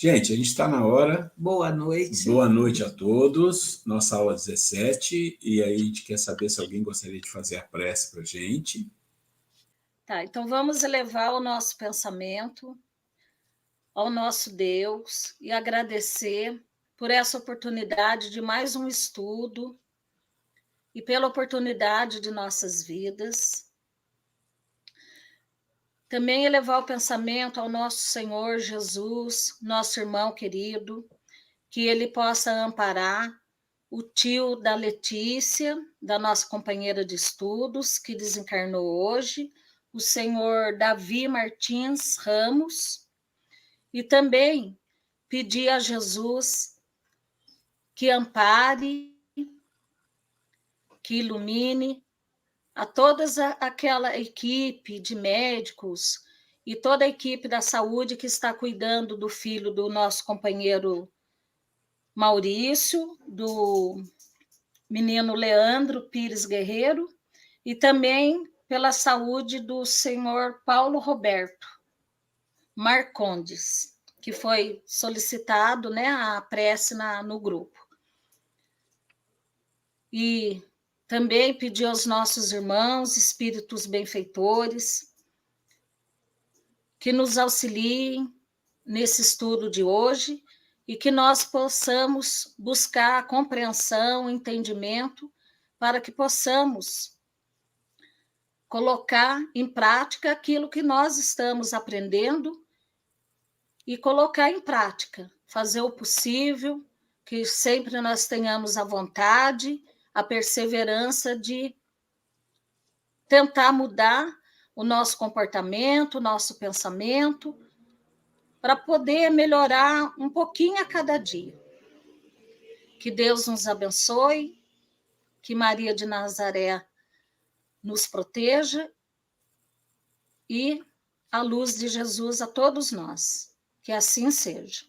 Gente, a gente está na hora. Boa noite. Boa noite a todos. Nossa aula 17. E aí a gente quer saber se alguém gostaria de fazer a prece para a gente. Tá, então vamos elevar o nosso pensamento ao nosso Deus e agradecer por essa oportunidade de mais um estudo e pela oportunidade de nossas vidas. Também elevar o pensamento ao nosso Senhor Jesus, nosso irmão querido, que ele possa amparar o tio da Letícia, da nossa companheira de estudos, que desencarnou hoje, o senhor Davi Martins Ramos, e também pedir a Jesus que ampare, que ilumine a toda aquela equipe de médicos e toda a equipe da saúde que está cuidando do filho do nosso companheiro Maurício, do menino Leandro Pires Guerreiro, e também pela saúde do senhor Paulo Roberto Marcondes, que foi solicitado, né, a prece no grupo. E também pedir aos nossos irmãos, espíritos benfeitores, que nos auxiliem nesse estudo de hoje e que nós possamos buscar a compreensão, entendimento, para que possamos colocar em prática aquilo que nós estamos aprendendo e colocar em prática, fazer o possível, que sempre nós tenhamos a vontade, a perseverança de tentar mudar o nosso comportamento, o nosso pensamento, para poder melhorar um pouquinho a cada dia. Que Deus nos abençoe, que Maria de Nazaré nos proteja e a luz de Jesus a todos nós. Que assim seja.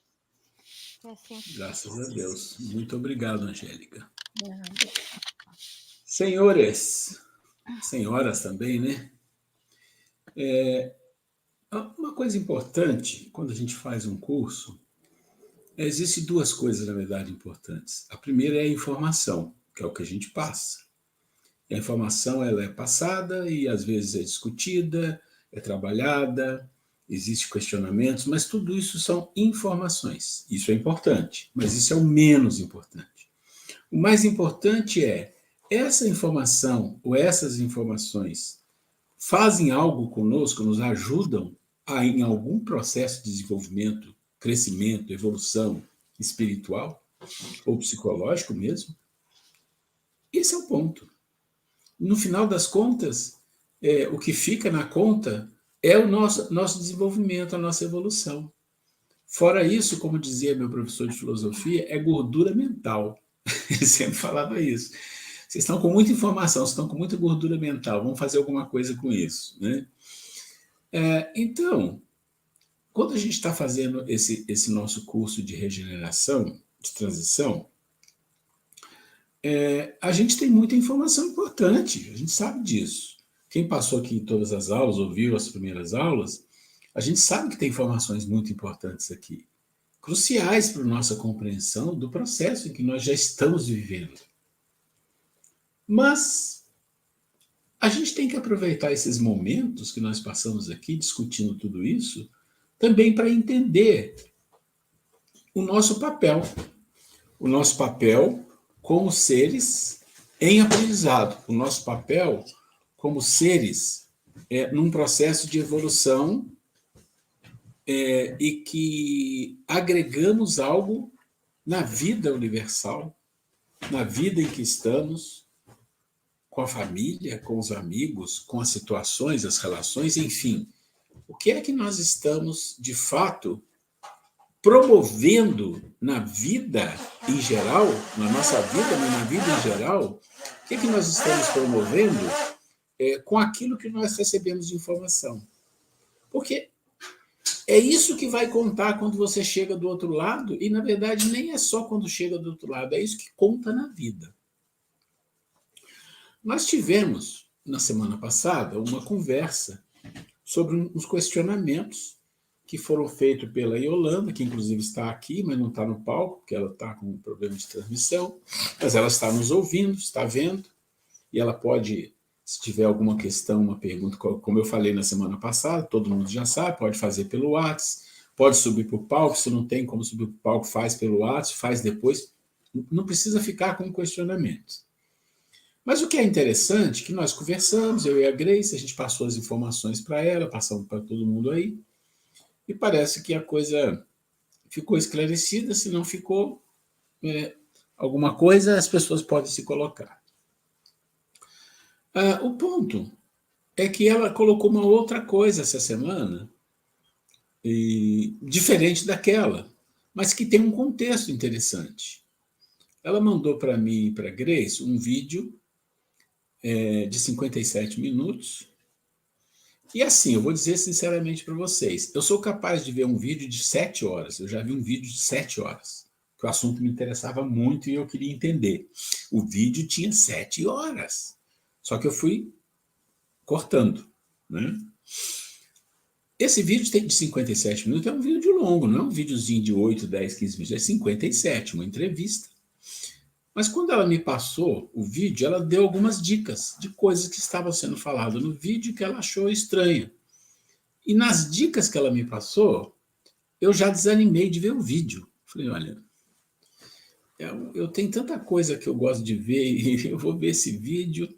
Graças a Deus. Muito obrigado, Angélica. Senhores, senhoras também, né? Uma coisa importante, quando a gente faz um curso, existem duas coisas, na verdade, importantes. A primeira é a informação, que é o que a gente passa. E a informação ela é passada e, às vezes, é discutida, é trabalhada, existem questionamentos, mas tudo isso são informações. Isso é importante, mas isso é o menos importante. O mais importante é essa informação ou essas informações fazem algo conosco, nos ajudam em algum processo de desenvolvimento, crescimento, evolução espiritual ou psicológico mesmo? Esse é o ponto. No final das contas, o que fica na conta é o nosso desenvolvimento, a nossa evolução. Fora isso, como dizia meu professor de filosofia, é gordura mental. Ele sempre falava isso. Vocês estão com muita informação, vocês estão com muita gordura mental, vamos fazer alguma coisa com isso, né? Então, quando a gente está fazendo esse nosso curso de regeneração, de transição, a gente tem muita informação importante, a gente sabe disso. Quem passou aqui em todas as aulas, ouviu as primeiras aulas, a gente sabe que tem informações muito importantes aqui, cruciais para a nossa compreensão do processo em que nós já estamos vivendo. Mas a gente tem que aproveitar esses momentos que nós passamos aqui discutindo tudo isso, também para entender o nosso papel como seres em aprendizado, o nosso papel como seres num processo de evolução e que agregamos algo na vida universal, na vida em que estamos, com a família, com os amigos, com as situações, as relações, enfim. O que é que nós estamos, de fato, promovendo na vida em geral, na nossa vida, mas na vida em geral, o que é que nós estamos promovendo com aquilo que nós recebemos de informação? Porque é isso que vai contar quando você chega do outro lado, e, na verdade, nem é só quando chega do outro lado, é isso que conta na vida. Nós tivemos, na semana passada, uma conversa sobre uns questionamentos que foram feitos pela Yolanda, que inclusive está aqui, mas não está no palco, porque ela está com um problema de transmissão, mas ela está nos ouvindo, está vendo, e ela pode, se tiver alguma questão, uma pergunta, como eu falei na semana passada, todo mundo já sabe, pode fazer pelo WhatsApp, pode subir para o palco, se não tem como subir para o palco, faz pelo WhatsApp, faz depois, não precisa ficar com questionamento. Mas o que é interessante é que nós conversamos, eu e a Grace, a gente passou as informações para ela, passamos para todo mundo aí, e parece que a coisa ficou esclarecida, se não ficou alguma coisa, as pessoas podem se colocar. O ponto é que ela colocou uma outra coisa essa semana, diferente daquela, mas que tem um contexto interessante. Ela mandou para mim e para a Grace um vídeo de 57 minutos. E assim, eu vou dizer sinceramente para vocês, eu sou capaz de ver um vídeo de 7 horas, eu já vi um vídeo de 7 horas, que o assunto me interessava muito e eu queria entender. O vídeo tinha 7 horas, só que eu fui cortando, né? Esse vídeo tem de 57 minutos, é um vídeo longo, não é um videozinho de 8, 10, 15 minutos, é 57, uma entrevista. Mas quando ela me passou o vídeo, ela deu algumas dicas de coisas que estavam sendo faladas no vídeo que ela achou estranha. E nas dicas que ela me passou, eu já desanimei de ver o vídeo. Falei, olha, eu tenho tanta coisa que eu gosto de ver e eu vou ver esse vídeo.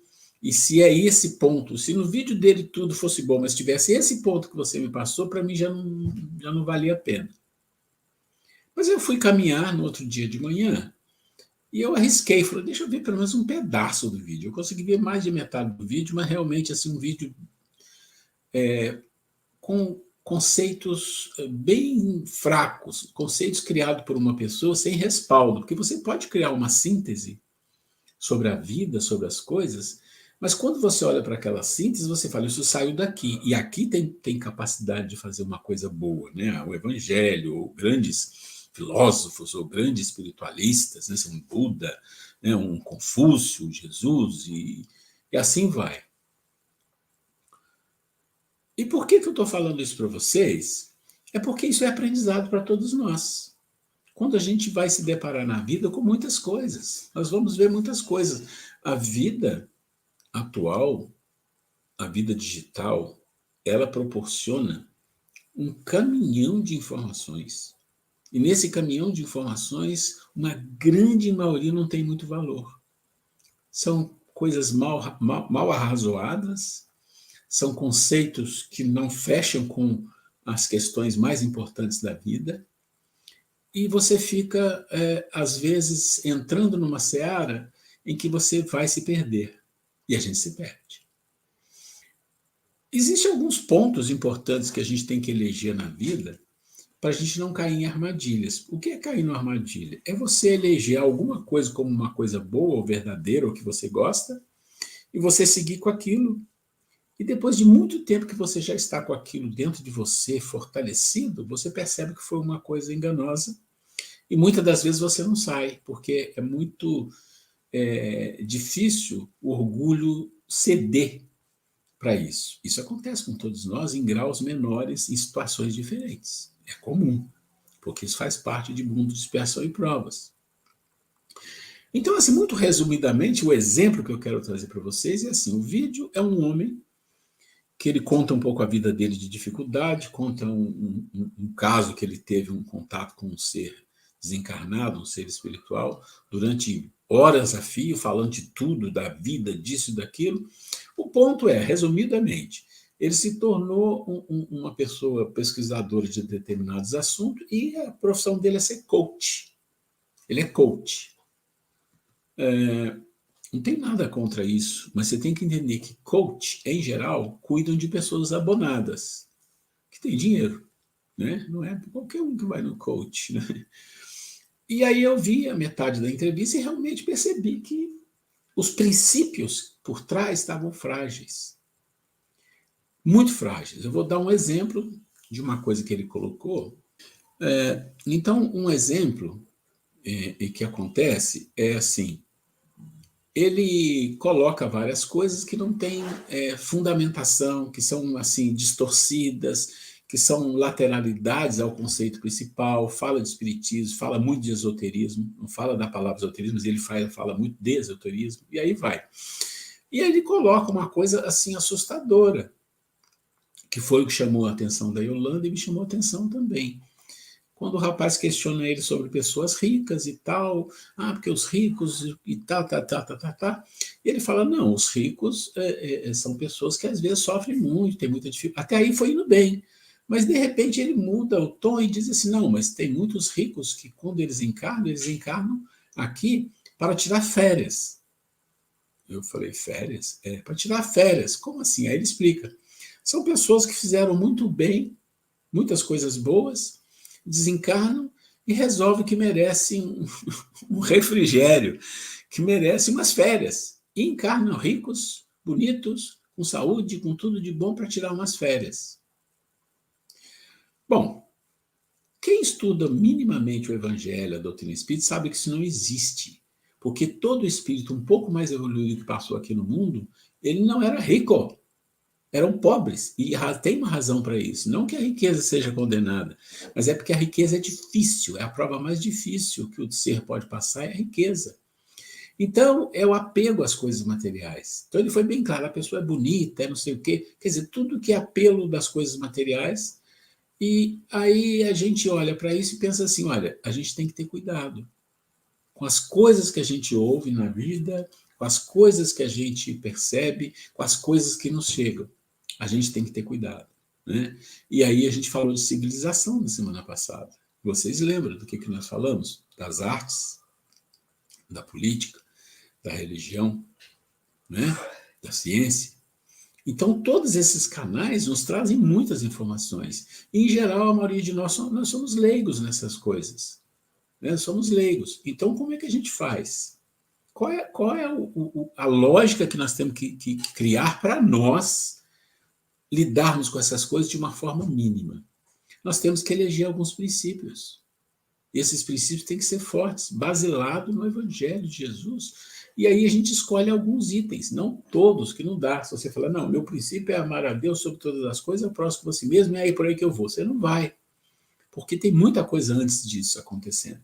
E se é esse ponto, se no vídeo dele tudo fosse bom, mas tivesse esse ponto que você me passou, para mim já não valia a pena. Mas eu fui caminhar no outro dia de manhã, e eu arrisquei, falei, deixa eu ver pelo menos um pedaço do vídeo. Eu consegui ver mais de metade do vídeo, mas realmente assim, um vídeo com conceitos bem fracos, conceitos criados por uma pessoa sem respaldo, porque você pode criar uma síntese sobre a vida, sobre as coisas, mas quando você olha para aquela síntese, você fala, isso saiu daqui, e aqui tem capacidade de fazer uma coisa boa, né? O Evangelho, ou grandes filósofos, ou grandes espiritualistas, né? Um Buda, né? Um Confúcio, Jesus, e assim vai. E por que eu estou falando isso para vocês? É porque isso é aprendizado para todos nós. Quando a gente vai se deparar na vida com muitas coisas, nós vamos ver muitas coisas. A vida atual, a vida digital, ela proporciona um caminhão de informações. E nesse caminhão de informações, uma grande maioria não tem muito valor. São coisas mal arrazoadas, são conceitos que não fecham com as questões mais importantes da vida, e você fica, às vezes, entrando numa seara em que você vai se perder. E a gente se perde. Existem alguns pontos importantes que a gente tem que eleger na vida para a gente não cair em armadilhas. O que é cair numa armadilha? É você eleger alguma coisa como uma coisa boa ou verdadeira, ou que você gosta, e você seguir com aquilo. E depois de muito tempo que você já está com aquilo dentro de você, fortalecido, você percebe que foi uma coisa enganosa. E muitas das vezes você não sai, porque é muito difícil o orgulho ceder para isso. Isso acontece com todos nós em graus menores, em situações diferentes. É comum, porque isso faz parte de mundo de expiação e provas. Então, assim, muito resumidamente, o exemplo que eu quero trazer para vocês é assim, o vídeo é um homem que ele conta um pouco a vida dele de dificuldade, conta um caso que ele teve um contato com um ser desencarnado, um ser espiritual, durante horas a fio, falando de tudo, da vida, disso e daquilo. O ponto é, resumidamente, ele se tornou uma pessoa pesquisadora de determinados assuntos e a profissão dele é ser coach. Ele é coach. Não tem nada contra isso, mas você tem que entender que coach, em geral, cuidam de pessoas abonadas, que têm dinheiro, né? Não é qualquer um que vai no coach, né? E aí eu vi a metade da entrevista e realmente percebi que os princípios por trás estavam frágeis. Muito frágeis. Eu vou dar um exemplo de uma coisa que ele colocou. Então, um exemplo que acontece é assim, ele coloca várias coisas que não têm fundamentação, que são assim distorcidas, que são lateralidades ao conceito principal, fala de espiritismo, fala muito de esoterismo, não fala da palavra esoterismo, mas ele fala muito de esoterismo, e aí vai. E aí ele coloca uma coisa assim assustadora, que foi o que chamou a atenção da Yolanda e me chamou a atenção também. Quando o rapaz questiona ele sobre pessoas ricas e tal, porque os ricos e tal, ele fala, não, os ricos são pessoas que às vezes sofrem muito, têm muita dificuldade. Até aí foi indo bem. Mas, de repente, ele muda o tom e diz assim, não, mas tem muitos ricos que, quando eles encarnam aqui para tirar férias. Eu falei, férias? Para tirar férias. Como assim? Aí ele explica. São pessoas que fizeram muito bem, muitas coisas boas, desencarnam e resolvem que merecem um refrigério, que merecem umas férias. E encarnam ricos, bonitos, com saúde, com tudo de bom para tirar umas férias. Bom, quem estuda minimamente o Evangelho, a doutrina espírita, sabe que isso não existe. Porque todo espírito um pouco mais evoluído que passou aqui no mundo, ele não era rico. Eram pobres, e tem uma razão para isso. Não que a riqueza seja condenada, mas é porque a riqueza é difícil, é a prova mais difícil que o ser pode passar, é a riqueza. Então, é o apego às coisas materiais. Então, ele foi bem claro, a pessoa é bonita, é não sei o quê, quer dizer, tudo que é apelo das coisas materiais, e aí a gente olha para isso e pensa assim, olha, a gente tem que ter cuidado com as coisas que a gente ouve na vida, com as coisas que a gente percebe, com as coisas que nos chegam. A gente tem que ter cuidado. Né? E aí a gente falou de civilização na semana passada. Vocês lembram do que nós falamos? Das artes, da política, da religião, né? Da ciência. Então, todos esses canais nos trazem muitas informações. E, em geral, a maioria de nós somos leigos nessas coisas. Né? Somos leigos. Então, como é que a gente faz? Qual é a lógica que nós temos que criar para nós lidarmos com essas coisas de uma forma mínima? Nós temos que eleger alguns princípios. E esses princípios têm que ser fortes, baselados no Evangelho de Jesus. E aí a gente escolhe alguns itens, não todos, que não dá. Se você falar, não, meu princípio é amar a Deus sobre todas as coisas, é o próximo você mesmo, e é aí por aí que eu vou. Você não vai. Porque tem muita coisa antes disso acontecendo.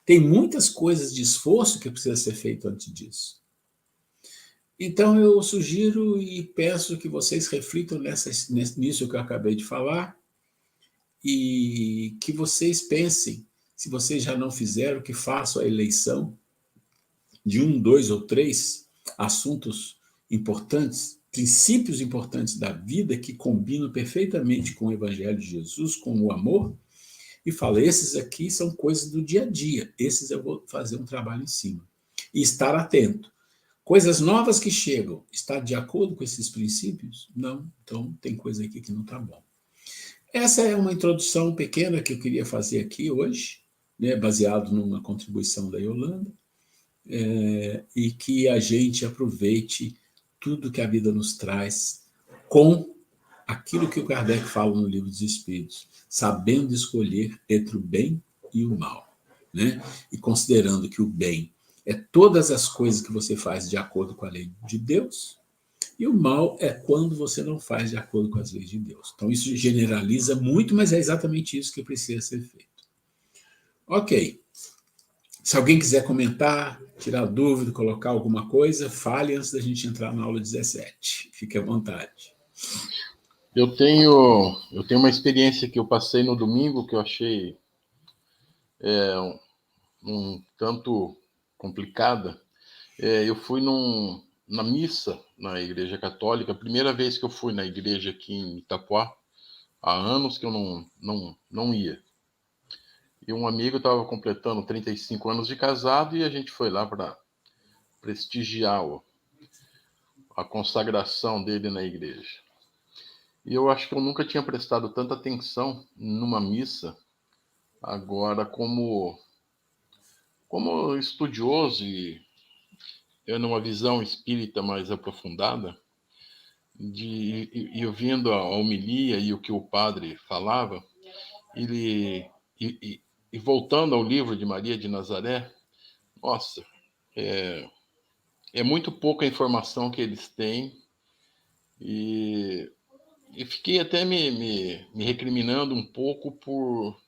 Tem muitas coisas de esforço que precisa ser feito antes disso. Então eu sugiro e peço que vocês reflitam nisso que eu acabei de falar e que vocês pensem, se vocês já não fizeram, que façam a eleição de 1, 2 ou 3 assuntos importantes, princípios importantes da vida que combinam perfeitamente com o Evangelho de Jesus, com o amor, e fala, esses aqui são coisas do dia a dia, esses eu vou fazer um trabalho em cima. E estar atento. Coisas novas que chegam, está de acordo com esses princípios? Não, então tem coisa aqui que não está bom. Essa é uma introdução pequena que eu queria fazer aqui hoje, né, baseado numa contribuição da Yolanda, e que a gente aproveite tudo que a vida nos traz com aquilo que o Kardec fala no Livro dos Espíritos, sabendo escolher entre o bem e o mal, né? E considerando que o bem é todas as coisas que você faz de acordo com a lei de Deus, e o mal é quando você não faz de acordo com as leis de Deus. Então, isso generaliza muito, mas é exatamente isso que precisa ser feito. Ok. Se alguém quiser comentar, tirar dúvida, colocar alguma coisa, fale antes da gente entrar na aula 17. Fique à vontade. Eu tenho uma experiência que eu passei no domingo que eu achei um tanto complicada. Eu fui na missa na Igreja Católica, a primeira vez que eu fui na igreja aqui em Itapuá, há anos que eu não ia. E um amigo estava completando 35 anos de casado e a gente foi lá para prestigiar a consagração dele na igreja. E eu acho que eu nunca tinha prestado tanta atenção numa missa, agora como estudioso e numa visão espírita mais aprofundada, e ouvindo a homilia e o que o padre falava, e voltando ao livro de Maria de Nazaré, nossa, é muito pouca informação que eles têm, e e fiquei até me recriminando um pouco por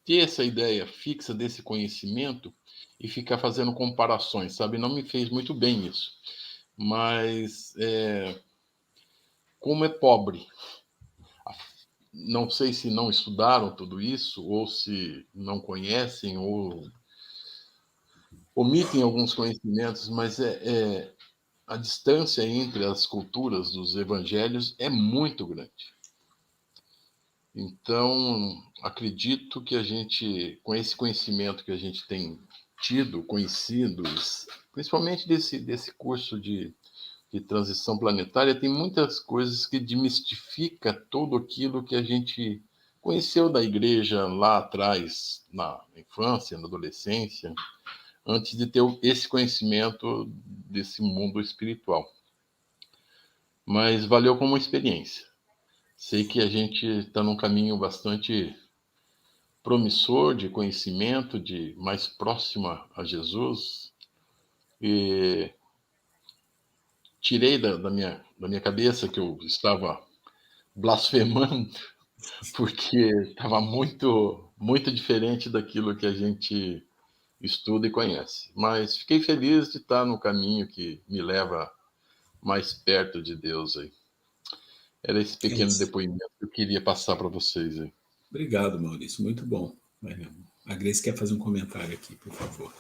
ter essa ideia fixa desse conhecimento e ficar fazendo comparações, sabe? Não me fez muito bem isso. Mas como é pobre, não sei se não estudaram tudo isso, ou se não conhecem, ou omitem alguns conhecimentos, mas a distância entre as culturas dos evangelhos é muito grande. Então, acredito que a gente, com esse conhecimento que a gente tem tido, conhecido, principalmente desse curso de transição planetária, tem muitas coisas que demistifica tudo aquilo que a gente conheceu da igreja lá atrás, na infância, na adolescência, antes de ter esse conhecimento desse mundo espiritual. Mas valeu como experiência. Sei que a gente está num caminho bastante promissor de conhecimento, de mais próxima a Jesus. E tirei da minha cabeça que eu estava blasfemando, porque estava muito diferente daquilo que a gente estuda e conhece. Mas fiquei feliz de estar no caminho que me leva mais perto de Deus aí. Era esse É pequeno isso. depoimento que eu queria passar para vocês aí. Obrigado, Maurício. Muito bom. A Grace quer fazer um comentário aqui, por favor.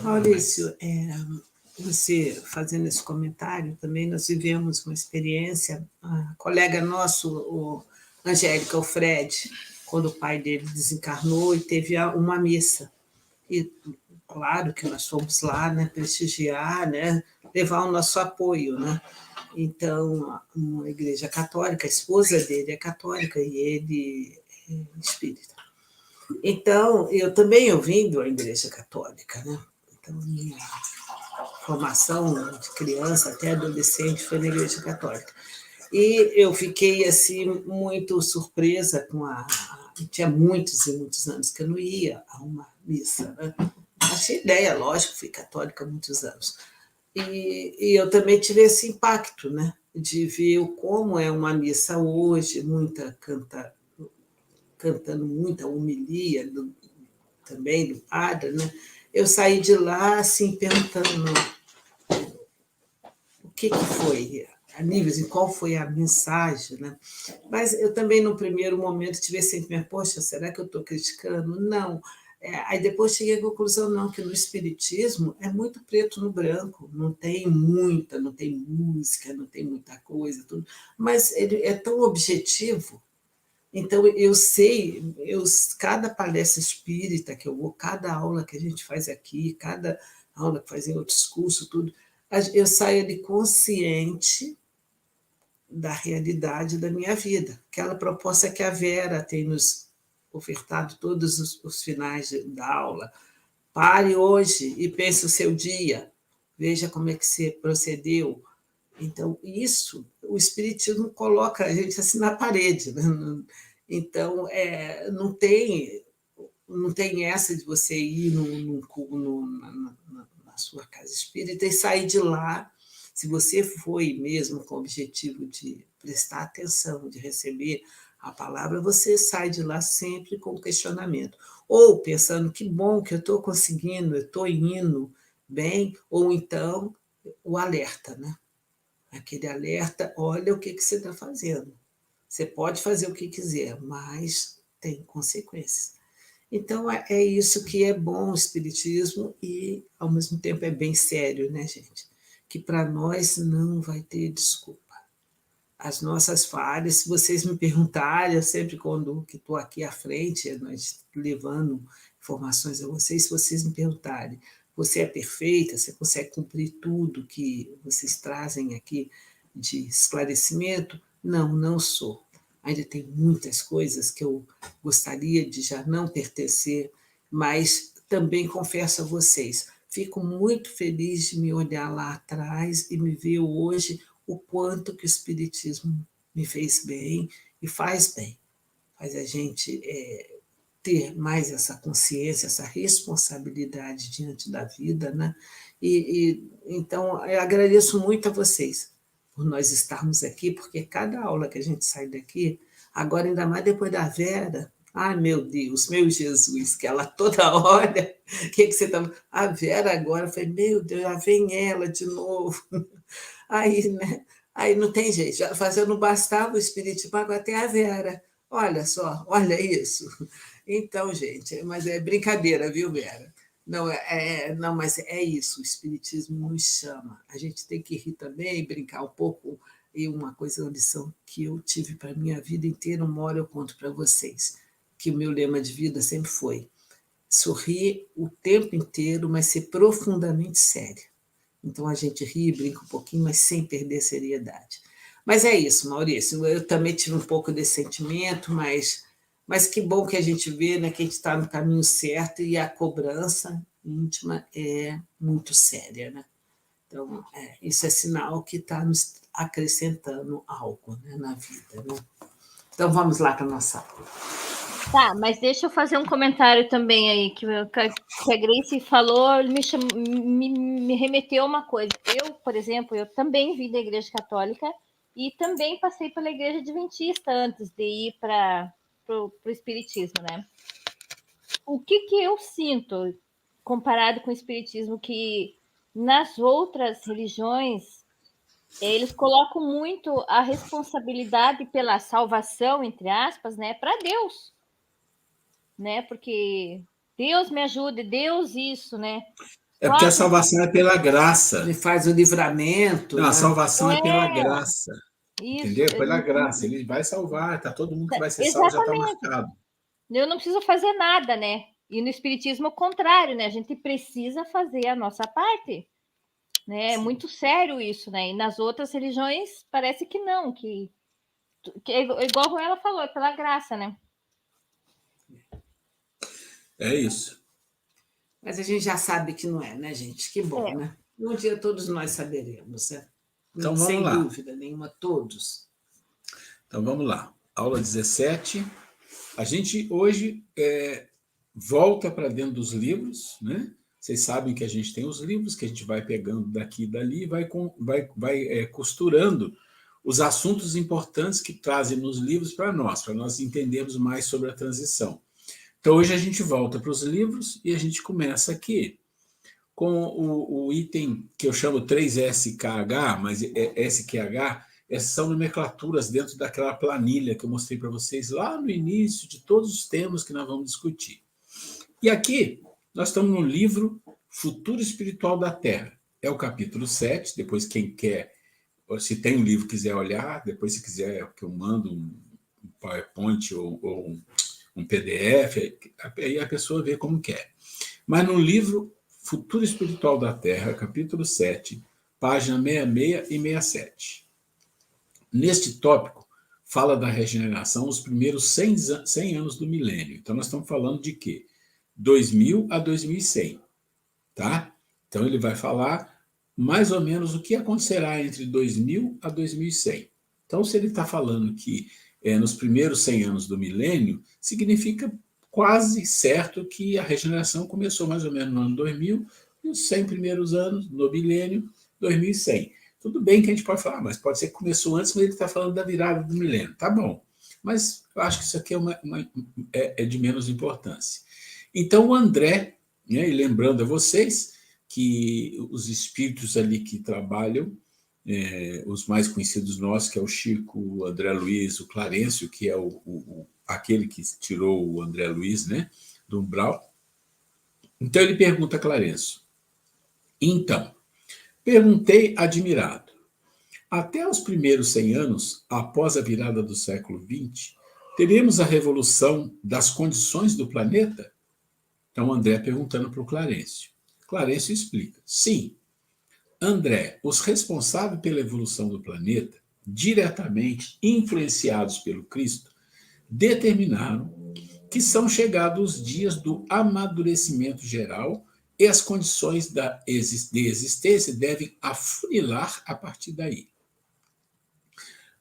Maurício, você fazendo esse comentário, também nós vivemos uma experiência, colega nosso, o Angélica, o Fred, quando o pai dele desencarnou e teve uma missa. E claro que nós fomos lá, né, prestigiar, né, levar o nosso apoio, né? Então, uma igreja católica, a esposa dele é católica e ele é espírita. Então, eu também ouvindo a igreja católica, né? Então, minha formação de criança até adolescente foi na igreja católica. E eu fiquei assim muito surpresa com tinha muitos e muitos anos que eu não ia a uma missa, né? Achei ideia, lógico, fui católica há muitos anos. E eu também tive esse impacto, né? De ver como é uma missa hoje, cantando muita homilia também do padre, né? Eu saí de lá assim perguntando o que foi a nível, assim, qual foi a mensagem, né? Mas eu também no primeiro momento tive esse sentimento, poxa, será que eu estou criticando? Não. Aí depois cheguei à conclusão, não, que no espiritismo é muito preto no branco, não tem música, não tem muita coisa, tudo, mas ele é tão objetivo. Então, eu sei, cada palestra espírita que eu vou, cada aula que a gente faz aqui, cada aula que faz em outros cursos, tudo, eu saio ali consciente da realidade da minha vida. Aquela proposta que a Vera tem nos ofertado todos os finais da aula. Pare hoje e pense o seu dia, veja como é que você procedeu. Então, isso, o Espiritismo coloca a gente assim na parede, né? Então, não tem essa de você ir na sua casa espírita e sair de lá, se você foi mesmo com o objetivo de prestar atenção, de receber a palavra, você sai de lá sempre com questionamento. Ou pensando, que bom que eu estou conseguindo, eu estou indo bem, ou então o alerta, né? Aquele alerta, olha o que você está fazendo. Você pode fazer o que quiser, mas tem consequências. Então, é isso que é bom o espiritismo e, ao mesmo tempo, é bem sério, né, gente? Que para nós não vai ter desculpa. As nossas falhas, se vocês me perguntarem, eu sempre, quando estou aqui à frente, nós levando informações a vocês, se vocês me perguntarem, você é perfeita, você consegue cumprir tudo que vocês trazem aqui de esclarecimento? Não, não sou. Ainda tem muitas coisas que eu gostaria de já não pertencer, mas também confesso a vocês, fico muito feliz de me olhar lá atrás e me ver hoje o quanto que o Espiritismo me fez bem e faz bem. Faz a gente ter mais essa consciência, essa responsabilidade diante da vida, né? Então, eu agradeço muito a vocês. por nós estarmos aqui, porque cada aula que a gente sai daqui, agora ainda mais depois da Vera, ai meu Deus, meu Jesus, que ela toda hora, o que você está... A Vera agora, eu falei, meu Deus, já vem ela de novo. Aí, né? Aí não tem jeito, já fazendo não bastava o Espiritismo, agora tem a Vera. Olha só, olha isso. Então, gente, mas é brincadeira, viu, Vera? Não, não, mas é isso, o Espiritismo nos chama. A gente tem que rir também, brincar um pouco. E uma coisa, uma lição que eu tive para a minha vida inteira, uma hora eu conto para vocês, que o meu lema de vida sempre foi sorrir o tempo inteiro, mas ser profundamente séria. Então, a gente ri, brinca um pouquinho, mas sem perder a seriedade. Mas é isso, Maurício. Eu também tive um pouco desse sentimento, mas que bom que a gente vê, né, que a gente está no caminho certo e a cobrança íntima é muito séria, né? Então, isso é sinal que está nos acrescentando algo, né, na vida, né? Então, vamos lá para a nossa aula. Tá, mas deixa eu fazer um comentário também aí, que a Grace falou, me remeteu a uma coisa. Eu, por exemplo, eu também vim da Igreja Católica e também passei pela Igreja Adventista antes de ir para o Espiritismo, né? O que eu sinto, comparado com o Espiritismo, que nas outras religiões eles colocam muito a responsabilidade pela salvação, entre aspas, né, para Deus, né? Porque Deus me ajude, Deus isso, né? É porque a salvação é pela graça. Ele faz o livramento. Não, né? a salvação é pela graça. Isso, entendeu? Pela graça. Ele vai salvar, tá todo mundo que vai ser exatamente. salvo já está marcado. Eu não preciso fazer nada, né? E no Espiritismo, o contrário, né? A gente precisa fazer a nossa parte. Né? É muito sério isso, né? E nas outras religiões parece que não, que é igual ela falou, é pela graça, né? É isso. Mas a gente já sabe que não é, né, gente? Que bom, né? Um dia todos nós saberemos, né? Então, sem vamos lá. dúvida nenhuma, todos. Então, vamos lá. Aula 17. A gente hoje volta para dentro dos livros, né? Vocês sabem que a gente tem os livros que a gente vai pegando daqui e dali e vai costurando os assuntos importantes que trazem nos livros para nós entendermos mais sobre a transição. Então, hoje a gente volta para os livros e a gente começa aqui com o item que eu chamo 3SKH, mas SQH, essas são nomenclaturas dentro daquela planilha que eu mostrei para vocês lá no início de todos os temas que nós vamos discutir. E aqui, nós estamos no livro Futuro Espiritual da Terra. É o capítulo 7, depois quem quer, se tem um livro quiser olhar, depois se quiser que eu mando um PowerPoint ou um PDF, aí a pessoa vê como quer. Mas no livro Futuro Espiritual da Terra, capítulo 7, página 66 e 67. Neste tópico, fala da regeneração os primeiros 100 anos do milênio. Então, nós estamos falando de quê? 2000 a 2100, tá? Então, ele vai falar mais ou menos o que acontecerá entre 2000 a 2100. Então, se ele está falando que nos primeiros 100 anos do milênio, significa quase certo que a regeneração começou mais ou menos no ano 2000 e os 100 primeiros anos do milênio, 2100. Tudo bem que a gente pode falar, mas pode ser que começou antes, mas ele está falando da virada do milênio. Tá bom. Mas eu acho que isso aqui é de menos importância. Então, o André, né, e lembrando a vocês que os espíritos ali que trabalham, os mais conhecidos nossos, que é o Chico, o André Luiz, o Clarencio, que é aquele que tirou o André Luiz, né, do umbral. Então, ele pergunta a Clarencio. Então, perguntei admirado, até os primeiros 100 anos, após a virada do século XX, teremos a revolução das condições do planeta? Então, André perguntando para o Clarencio. Clarencio explica. Sim, André, os responsáveis pela evolução do planeta, diretamente influenciados pelo Cristo, determinaram que são chegados os dias do amadurecimento geral e as condições de existência devem afunilar a partir daí,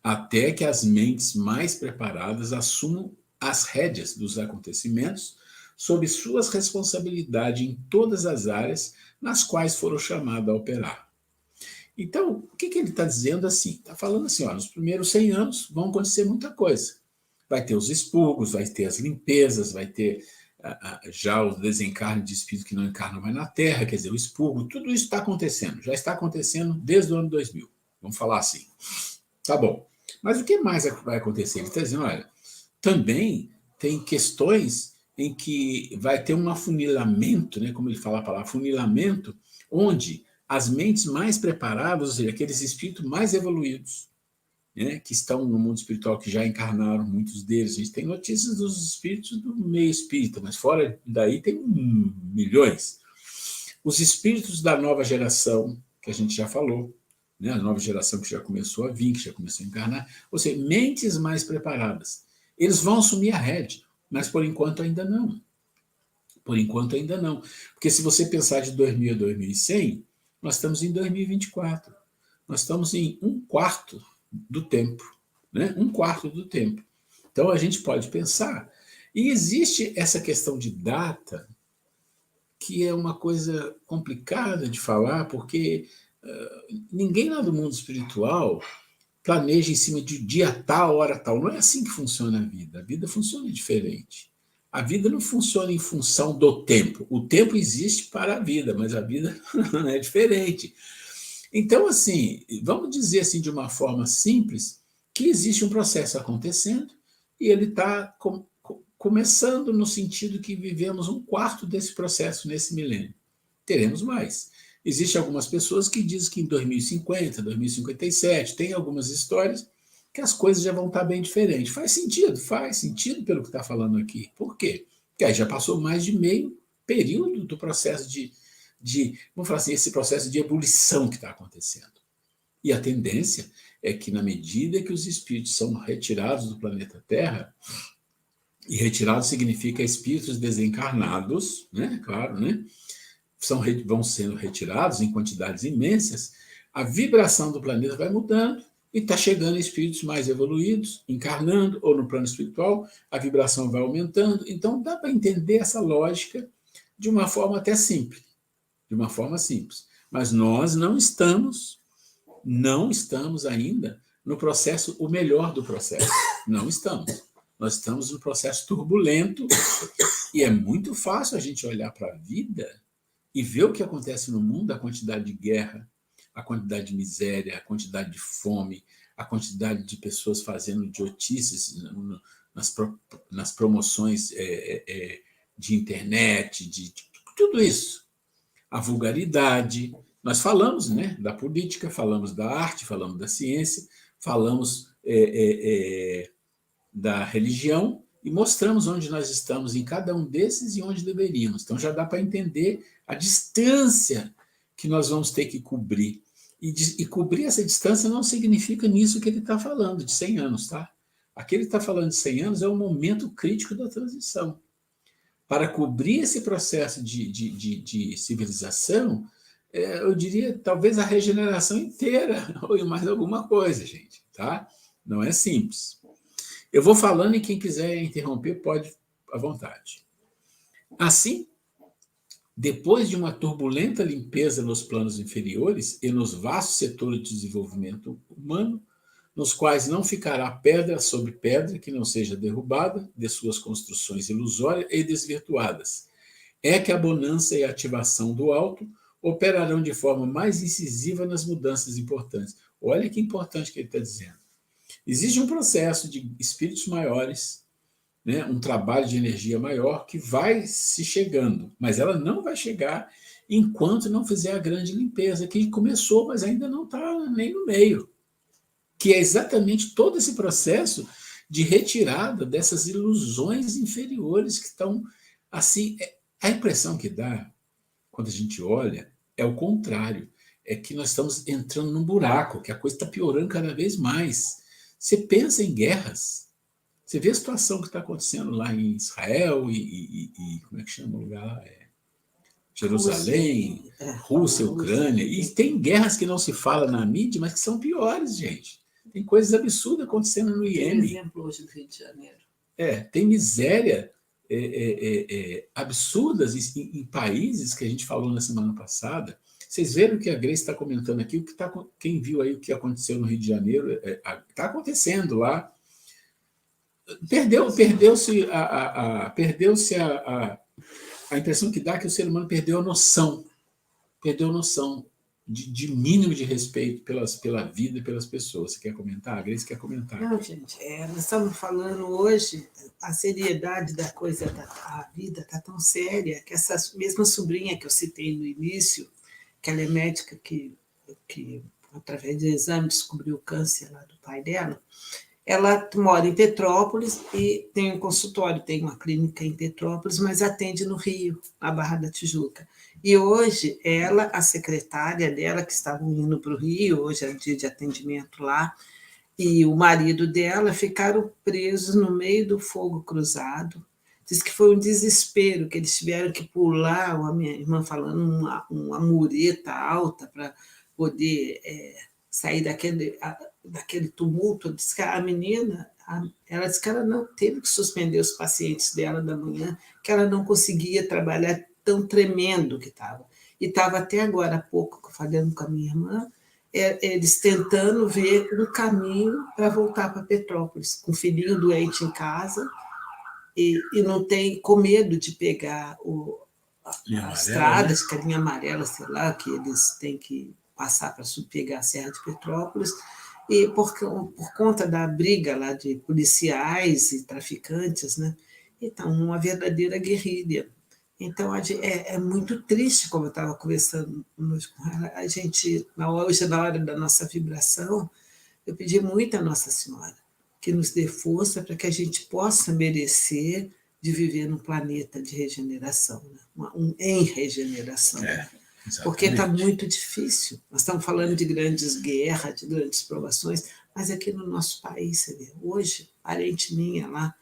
até que as mentes mais preparadas assumam as rédeas dos acontecimentos sob suas responsabilidades em todas as áreas nas quais foram chamados a operar. Então, o que ele está dizendo assim? Está falando assim, ó, nos primeiros 100 anos vão acontecer muita coisa. Vai ter os expurgos, vai ter as limpezas, vai ter já o desencarne de espírito que não encarna mais na Terra, quer dizer, o expurgo, tudo isso está acontecendo, já está acontecendo desde o ano 2000, vamos falar assim. Tá bom. Mas o que mais vai acontecer? Ele está dizendo, olha, também tem questões em que vai ter um afunilamento, né, como ele fala a palavra, afunilamento, onde as mentes mais preparadas, ou seja, aqueles espíritos mais evoluídos, né, que estão no mundo espiritual, que já encarnaram, muitos deles, a gente tem notícias dos espíritos do meio espírita, mas fora daí tem milhões. Os espíritos da nova geração, que a gente já falou, né, a nova geração que já começou a vir, que já começou a encarnar, ou seja, mentes mais preparadas. Eles vão assumir a rédea, mas por enquanto ainda não. Por enquanto ainda não. Porque se você pensar de 2000 a 2100, nós estamos em 2024. Nós estamos em 1/4 do tempo. Né? 1/4 do tempo. Então a gente pode pensar. E existe essa questão de data, que é uma coisa complicada de falar, porque ninguém lá do mundo espiritual planeja em cima de dia tal, hora tal. Não é assim que funciona a vida. A vida funciona diferente. A vida não funciona em função do tempo. O tempo existe para a vida, mas a vida é diferente. Então, assim, vamos dizer assim de uma forma simples que existe um processo acontecendo e ele está começando no sentido que vivemos 1/4 desse processo nesse milênio. Teremos mais. Existem algumas pessoas que dizem que em 2050, 2057, tem algumas histórias que as coisas já vão estar bem diferentes. Faz sentido pelo que está falando aqui. Por quê? Porque aí já passou mais de meio período do processo vamos falar assim, esse processo de ebulição que está acontecendo. E a tendência é que, na medida que os espíritos são retirados do planeta Terra, e retirados significa espíritos desencarnados, né? Claro, né? Vão sendo retirados em quantidades imensas, a vibração do planeta vai mudando e está chegando espíritos mais evoluídos, encarnando, ou no plano espiritual, a vibração vai aumentando. Então, dá para entender essa lógica de uma forma até simples. De uma forma simples. Mas nós não estamos ainda no processo, o melhor do processo. Não estamos. Nós estamos no processo turbulento e é muito fácil a gente olhar para a vida e ver o que acontece no mundo, a quantidade de guerra, a quantidade de miséria, a quantidade de fome, a quantidade de pessoas fazendo idiotices nas promoções de internet, de tudo isso. A vulgaridade. Nós falamos, né, da política, falamos da arte, falamos da ciência, falamos da religião e mostramos onde nós estamos em cada um desses e onde deveríamos. Então já dá para entender a distância que nós vamos ter que cobrir. E cobrir essa distância não significa nisso que ele está falando, de 100 anos, tá? Aqui ele está falando de 100 anos é o momento crítico da transição. Para cobrir esse processo de civilização, eu diria talvez a regeneração inteira, ou mais alguma coisa, gente, tá? Não é simples. Eu vou falando e quem quiser interromper pode à vontade. Assim, depois de uma turbulenta limpeza nos planos inferiores e nos vastos setores de desenvolvimento humano, nos quais não ficará pedra sobre pedra que não seja derrubada de suas construções ilusórias e desvirtuadas, é que a bonança e a ativação do alto operarão de forma mais incisiva nas mudanças importantes. Olha que importante que ele está dizendo. Existe um processo de espíritos maiores, né, um trabalho de energia maior que vai se chegando, mas ela não vai chegar enquanto não fizer a grande limpeza, que começou, mas ainda não está nem no meio, que é exatamente todo esse processo de retirada dessas ilusões inferiores que estão assim. A impressão que dá, quando a gente olha, é o contrário, é que nós estamos entrando num buraco, que a coisa está piorando cada vez mais. Você pensa em guerras, você vê a situação que está acontecendo lá em Israel e como é que chama o lugar lá? Jerusalém, Rússia, Ucrânia. E tem guerras que não se fala na mídia, mas que são piores, gente. Tem coisas absurdas acontecendo no Iêmen. Tem exemplo hoje do Rio de Janeiro. Tem miséria absurdas em países que a gente falou na semana passada. Vocês viram que a Grace está comentando aqui, quem viu aí o que aconteceu no Rio de Janeiro, está acontecendo lá. Perdeu-se a impressão que dá que o ser humano perdeu a noção de mínimo de respeito pela vida e pelas pessoas. Você quer comentar? A Grace quer comentar. Não, gente, nós estamos falando hoje, a seriedade da coisa, a vida está tão séria, que essa mesma sobrinha que eu citei no início, que ela é médica, que através de exame descobriu o câncer lá do pai dela, ela mora em Petrópolis e tem um consultório, tem uma clínica em Petrópolis, mas atende no Rio, na Barra da Tijuca. E hoje, ela, a secretária dela, que estavam indo para o Rio, hoje é dia de atendimento lá, e o marido dela ficaram presos no meio do fogo cruzado. Diz que foi um desespero, que eles tiveram que pular, a minha irmã falando, uma mureta alta para poder sair daquele tumulto. Diz que a menina, ela disse que ela não teve que suspender os pacientes dela da manhã, que ela não conseguia trabalhar tão tremendo que estava. E estava até agora há pouco, falando com a minha irmã, eles tentando ver um caminho para voltar para Petrópolis, com o filhinho doente em casa, e não tem, com medo de pegar a estrada, né? Que a linha amarela, sei lá, que eles têm que passar para pegar a Serra de Petrópolis, e por conta da briga lá de policiais e traficantes, né? Então, uma verdadeira guerrilha. Então, é muito triste, como eu estava conversando com ela, a gente, hoje, na hora da nossa vibração, eu pedi muito à Nossa Senhora que nos dê força para que a gente possa merecer de viver num planeta de regeneração, né? Em regeneração. Porque está muito difícil. Nós estamos falando de grandes guerras, de grandes provações, mas aqui no nosso país, você vê, hoje, parente minha lá,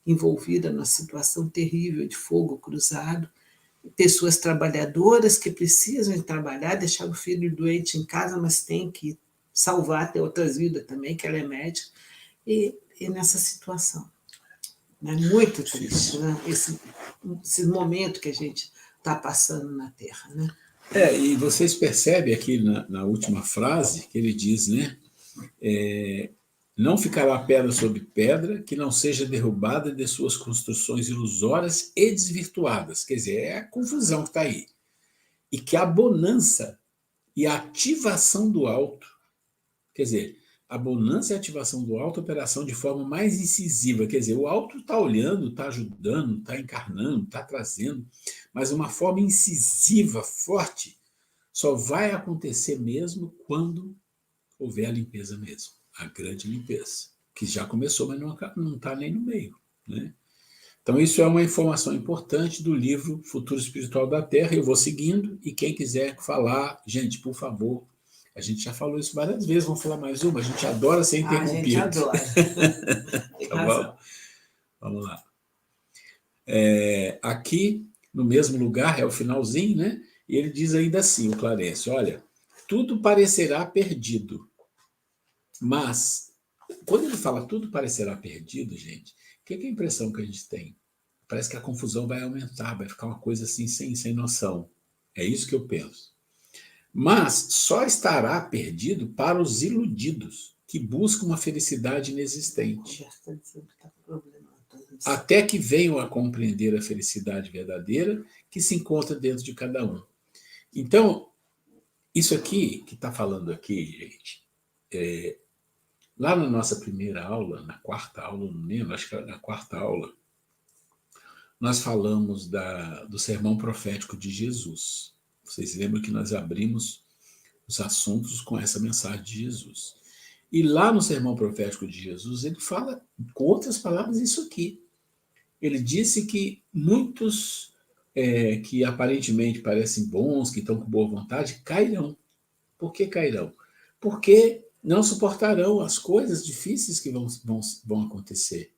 envolvida numa situação terrível de fogo cruzado, pessoas trabalhadoras que precisam trabalhar, deixar o filho doente em casa, mas tem que salvar, ter outras vidas também, que ela é médica, e nessa situação. É muito triste, né? Esse momento que a gente está passando na Terra, né? E vocês percebem aqui na última frase que ele diz, né? Não ficará pedra sobre pedra que não seja derrubada de suas construções ilusórias e desvirtuadas. Quer dizer, é a confusão que está aí. E que a bonança e a ativação do alto, quer dizer, a bonança e a ativação do alto, operação de forma mais incisiva. Quer dizer, o alto está olhando, está ajudando, está encarnando, está trazendo, mas uma forma incisiva, forte, só vai acontecer mesmo quando houver a limpeza mesmo. A grande limpeza, que já começou, mas não está nem no meio, né? Então, isso é uma informação importante do livro Futuro Espiritual da Terra. Eu vou seguindo, e quem quiser falar, gente, por favor, a gente já falou isso várias vezes, vamos falar mais uma, a gente adora ser interrompido. A gente adora. Tá bom? Vamos lá. Aqui, no mesmo lugar, é o finalzinho, né? E ele diz ainda assim, o Clarencio, olha, tudo parecerá perdido, mas, quando ele fala tudo parecerá perdido, gente, o que é a impressão que a gente tem? Parece que a confusão vai aumentar, vai ficar uma coisa assim sem noção. É isso que eu penso. Mas só estará perdido para os iludidos, que buscam uma felicidade inexistente. Até que venham a compreender a felicidade verdadeira que se encontra dentro de cada um. Então, isso aqui, que está falando aqui, gente, lá na nossa primeira aula, na quarta aula, não lembro, acho que na quarta aula, nós falamos do sermão profético de Jesus. Vocês lembram que nós abrimos os assuntos com essa mensagem de Jesus. E lá no sermão profético de Jesus, ele fala, com outras palavras, isso aqui. Ele disse que muitos que aparentemente parecem bons, que estão com boa vontade, cairão. Por que cairão? Porque não suportarão as coisas difíceis que vão acontecer.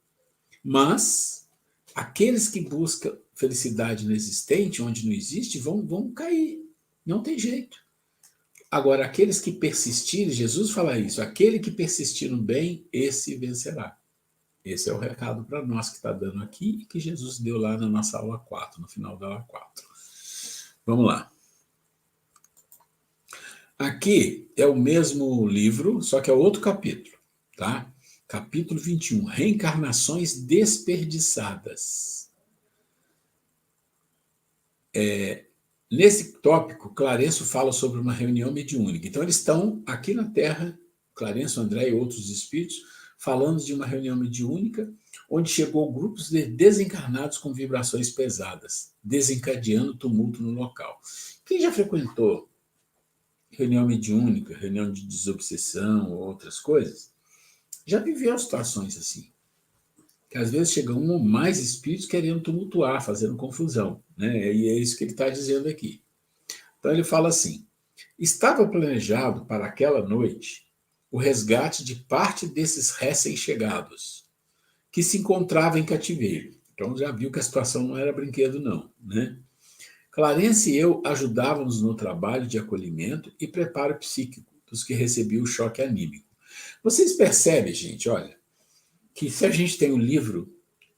Mas aqueles que buscam felicidade inexistente, onde não existe, vão cair. Não tem jeito. Agora, aqueles que persistirem, Jesus fala isso, aquele que persistir no bem, esse vencerá. Esse é o recado para nós que está dando aqui e que Jesus deu lá na nossa aula 4, no final da aula 4. Vamos lá. Aqui é o mesmo livro, só que é outro capítulo, tá? Capítulo 21, Reencarnações Desperdiçadas. Nesse tópico, Clarencio fala sobre uma reunião mediúnica. Então, eles estão aqui na Terra, Clarencio, André e outros espíritos, falando de uma reunião mediúnica, onde chegou grupos de desencarnados com vibrações pesadas, desencadeando tumulto no local. Quem já frequentou reunião mediúnica, reunião de desobsessão ou outras coisas, já viveu situações assim. Que às vezes chegam um ou mais espíritos querendo tumultuar, fazendo confusão, né? E é isso que ele está dizendo aqui. Então ele fala assim: estava planejado para aquela noite o resgate de parte desses recém-chegados, que se encontrava em cativeiro. Então já viu que a situação não era brinquedo, não, né? Clarence e eu ajudávamos no trabalho de acolhimento e preparo psíquico dos que recebiam o choque anímico. Vocês percebem, gente, olha, que se a gente tem um livro,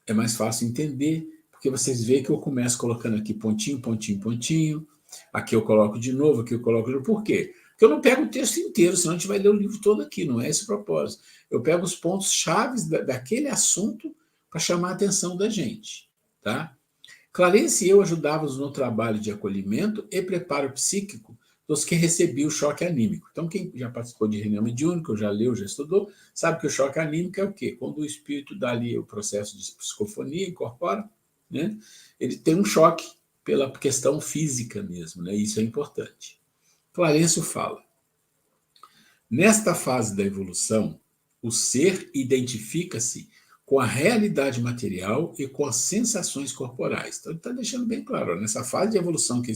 é mais fácil entender, porque vocês veem que eu começo colocando aqui pontinho, pontinho, pontinho, aqui eu coloco de novo, aqui eu coloco de novo. Por quê? Porque eu não pego o texto inteiro, senão a gente vai ler o livro todo aqui, não é esse o propósito. Eu pego os pontos chaves daquele assunto para chamar a atenção da gente, tá? Clarence e eu ajudávamos no trabalho de acolhimento e preparo psíquico dos que recebiam o choque anímico. Então, quem já participou de reunião mediúnica, ou já leu, já estudou, sabe que o choque anímico é o quê? Quando o espírito dá ali o processo de psicofonia, incorpora, né? Ele tem um choque pela questão física mesmo, né? Isso é importante. Clarencio fala: nesta fase da evolução, o ser identifica-se com a realidade material e com as sensações corporais. Então, ele está deixando bem claro, ó, nessa fase de evolução que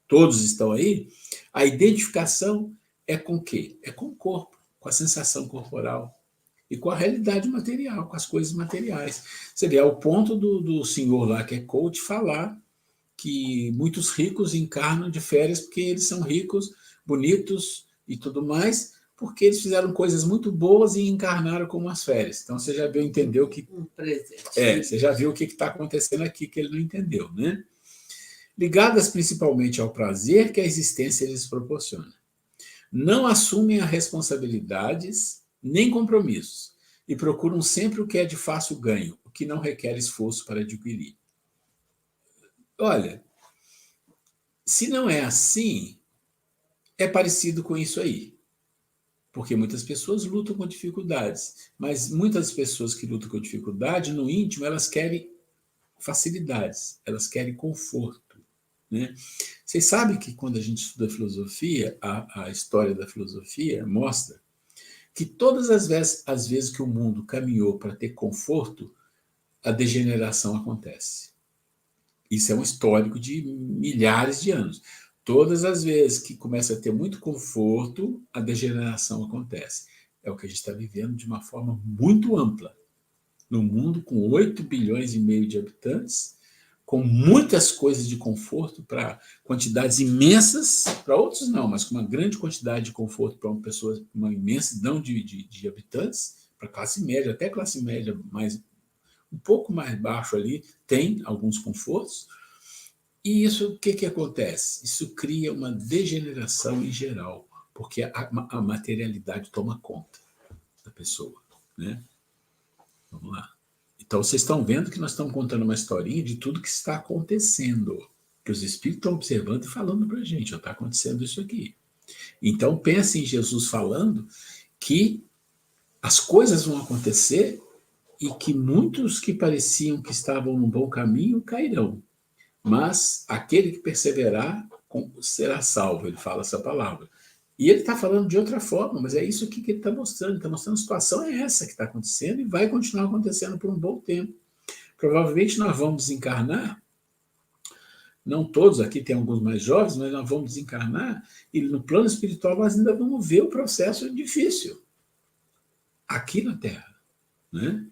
todos estão aí, a identificação é com o quê? É com o corpo, com a sensação corporal e com a realidade material, com as coisas materiais. Seria o ponto do senhor lá, que é coach, falar que muitos ricos encarnam de férias porque eles são ricos, bonitos e tudo mais, porque eles fizeram coisas muito boas e encarnaram como as férias. Então, você já viu, entendeu que... Um presente. você já viu o que está acontecendo aqui, que ele não entendeu, né? Ligadas principalmente ao prazer que a existência lhes proporciona. Não assumem as responsabilidades nem compromissos e procuram sempre o que é de fácil ganho, o que não requer esforço para adquirir. Olha, se não é assim, é parecido com isso aí. Porque muitas pessoas lutam com dificuldades, mas muitas pessoas que lutam com dificuldade, no íntimo, elas querem facilidades, elas querem conforto, né? Vocês sabem que quando a gente estuda filosofia, a história da filosofia mostra que todas as vezes que o mundo caminhou para ter conforto, a degeneração acontece. Isso é um histórico de milhares de anos. Todas as vezes que começa a ter muito conforto, a degeneração acontece. É o que a gente está vivendo de uma forma muito ampla. No mundo com 8 bilhões e meio de habitantes, com muitas coisas de conforto para quantidades imensas, para outros não, mas com uma grande quantidade de conforto para uma pessoa, uma imensidão de habitantes, para classe média, até classe média um pouco mais baixo ali, tem alguns confortos. E isso, o que acontece? Isso cria uma degeneração em geral, porque a materialidade toma conta da pessoa, né? Vamos lá. Então, vocês estão vendo que nós estamos contando uma historinha de tudo que está acontecendo, que os espíritos estão observando e falando para a gente, está acontecendo isso aqui. Então, pense em Jesus falando que as coisas vão acontecer e que muitos que pareciam que estavam no bom caminho cairão. Mas aquele que perseverar será salvo, ele fala essa palavra. E ele está falando de outra forma, mas é isso aqui que ele está mostrando. Ele está mostrando a situação é essa que está acontecendo e vai continuar acontecendo por um bom tempo. Provavelmente nós vamos desencarnar, não todos aqui, tem alguns mais jovens, mas nós vamos desencarnar e no plano espiritual nós ainda vamos ver o processo difícil aqui na Terra, né?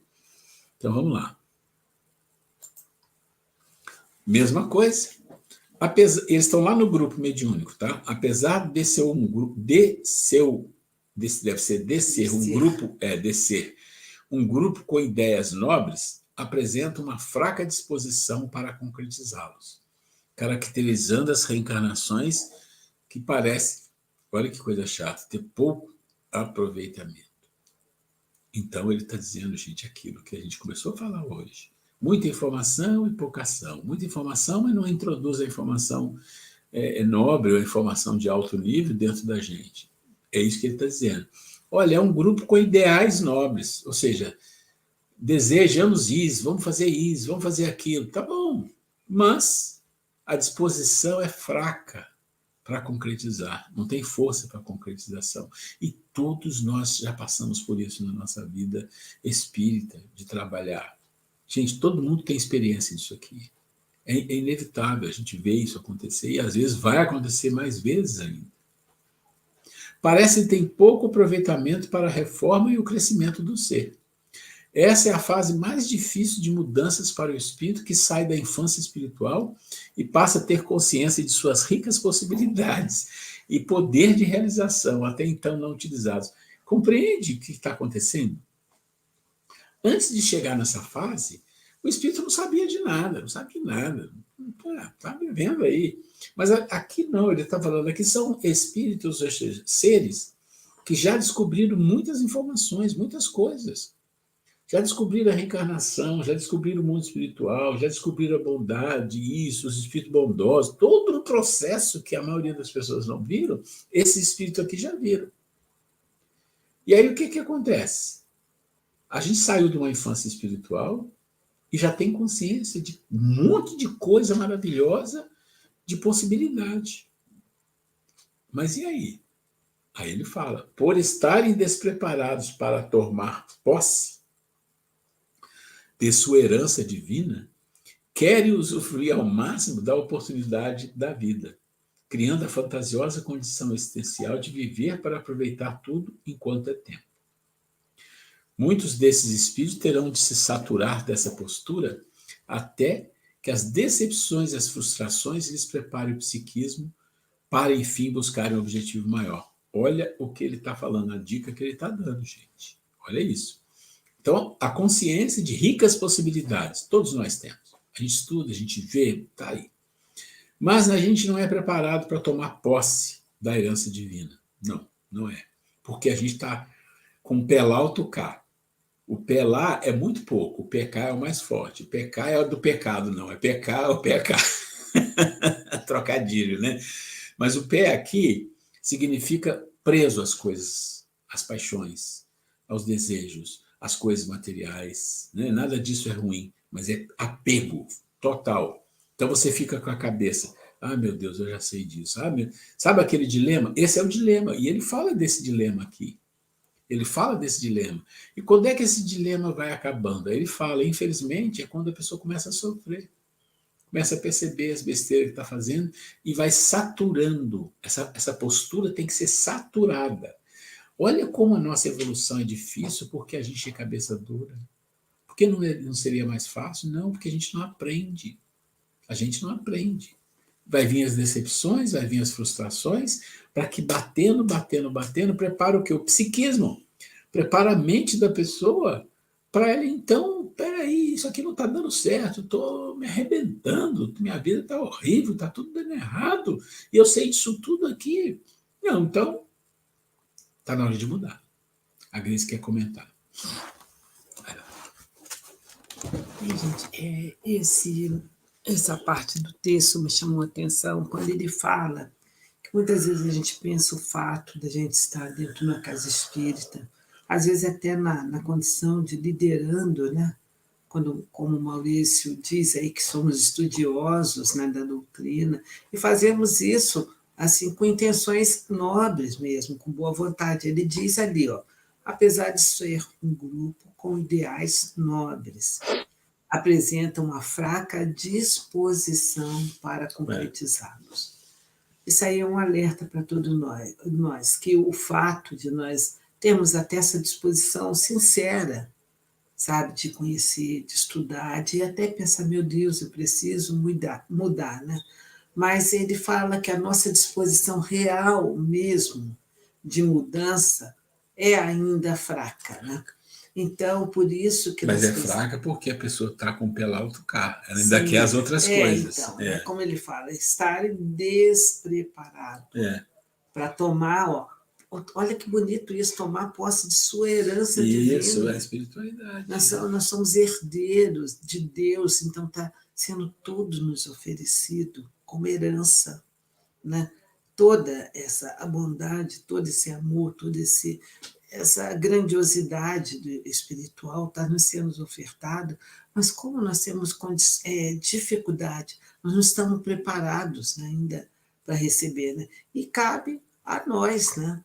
Então vamos lá. Mesma coisa. Eles estão lá no grupo mediúnico, tá? Apesar de ser um grupo, um grupo com ideias nobres, apresenta uma fraca disposição para concretizá-los, caracterizando as reencarnações que parecem Olha que coisa chata, ter pouco aproveitamento. Então, ele está dizendo, gente, aquilo que a gente começou a falar hoje. Muita informação e pouca ação. Muita informação, mas não introduz a informação nobre ou a informação de alto nível dentro da gente. É isso que ele está dizendo. Olha, é um grupo com ideais nobres, ou seja, desejamos isso, vamos fazer isso, vamos fazer aquilo. Tá bom, mas a disposição é fraca para concretizar, não tem força para concretização. E todos nós já passamos por isso na nossa vida espírita, de trabalhar. Gente, todo mundo tem experiência disso aqui. É inevitável a gente ver isso acontecer, e às vezes vai acontecer mais vezes ainda. Parece que tem pouco aproveitamento para a reforma e o crescimento do ser. Essa é a fase mais difícil de mudanças para o espírito, que sai da infância espiritual e passa a ter consciência de suas ricas possibilidades e poder de realização, até então não utilizados. Compreende o que está acontecendo? Antes de chegar nessa fase, o espírito não sabia de nada, não sabe de nada. Está vivendo aí. Mas aqui não, ele está falando, aqui são espíritos, ou seja, seres que já descobriram muitas informações, muitas coisas. Já descobriram a reencarnação, já descobriram o mundo espiritual, já descobriram a bondade, isso, os espíritos bondosos, todo o processo que a maioria das pessoas não viram, esse espírito aqui já viram. E aí o que acontece? A gente saiu de uma infância espiritual e já tem consciência de um monte de coisa maravilhosa, de possibilidade. Mas e aí? Aí ele fala, por estarem despreparados para tomar posse de sua herança divina, querem usufruir ao máximo da oportunidade da vida, criando a fantasiosa condição existencial de viver para aproveitar tudo enquanto é tempo. Muitos desses espíritos terão de se saturar dessa postura até que as decepções e as frustrações lhes preparem o psiquismo para, enfim, buscarem um objetivo maior. Olha o que ele está falando, a dica que ele está dando, gente. Olha isso. Então, a consciência de ricas possibilidades, todos nós temos. A gente estuda, a gente vê, está aí. Mas a gente não é preparado para tomar posse da herança divina. Não, não é. Porque a gente está com o pé lá ou o cá. O pé lá é muito pouco, o PK é o mais forte. O PK é o do pecado, não. É PK ou PK. Trocadilho, né? Mas o pé aqui significa preso às coisas, às paixões, aos desejos, às coisas materiais. Né? Nada disso é ruim, mas é apego total. Então você fica com a cabeça, meu Deus, eu já sei disso. Sabe aquele dilema? Esse é o dilema, e ele fala desse dilema aqui. Ele fala desse dilema. E quando é que esse dilema vai acabando? Aí ele fala, infelizmente, é quando a pessoa começa a sofrer. Começa a perceber as besteiras que está fazendo e vai saturando. Essa postura tem que ser saturada. Olha como a nossa evolução é difícil porque a gente é cabeça dura. Por que não seria mais fácil? Não, porque a gente não aprende. A gente não aprende. Vai vir as decepções, vai vir as frustrações, para que batendo, prepara o quê? O psiquismo. Prepara a mente da pessoa para ela, então, peraí, isso aqui não está dando certo, estou me arrebentando, minha vida está horrível, está tudo dando errado, e eu sei disso tudo aqui. Não, então, está na hora de mudar. A Grace quer comentar. Gente, essa parte do texto me chamou a atenção quando ele fala que muitas vezes a gente pensa o fato de a gente estar dentro de uma casa espírita, às vezes até na condição de liderando, né? Como o Maurício diz aí, que somos estudiosos, né, da doutrina, e fazemos isso assim com intenções nobres mesmo, com boa vontade. Ele diz ali, apesar de ser um grupo com ideais nobres, apresenta uma fraca disposição para concretizá-los. Isso aí é um alerta para todos nós, que o fato de nós termos até essa disposição sincera, sabe, de conhecer, de estudar, de até pensar, meu Deus, eu preciso mudar, né? Mas ele fala que a nossa disposição real mesmo de mudança é ainda fraca, né? Então, por isso que... Mas é fraca porque a pessoa está com o pé lá outro carro. Ela ainda quer as outras coisas. Então, como ele fala, estar despreparado para tomar, ó, olha que bonito isso, tomar posse de sua herança Isso, divina. é a espiritualidade. Nós somos herdeiros de Deus, então está sendo tudo nos oferecido como herança, né? Toda essa bondade, todo esse amor, essa grandiosidade espiritual está nos sendo ofertada, mas como nós temos dificuldade, nós não estamos preparados, né, ainda para receber, né? E cabe a nós, né?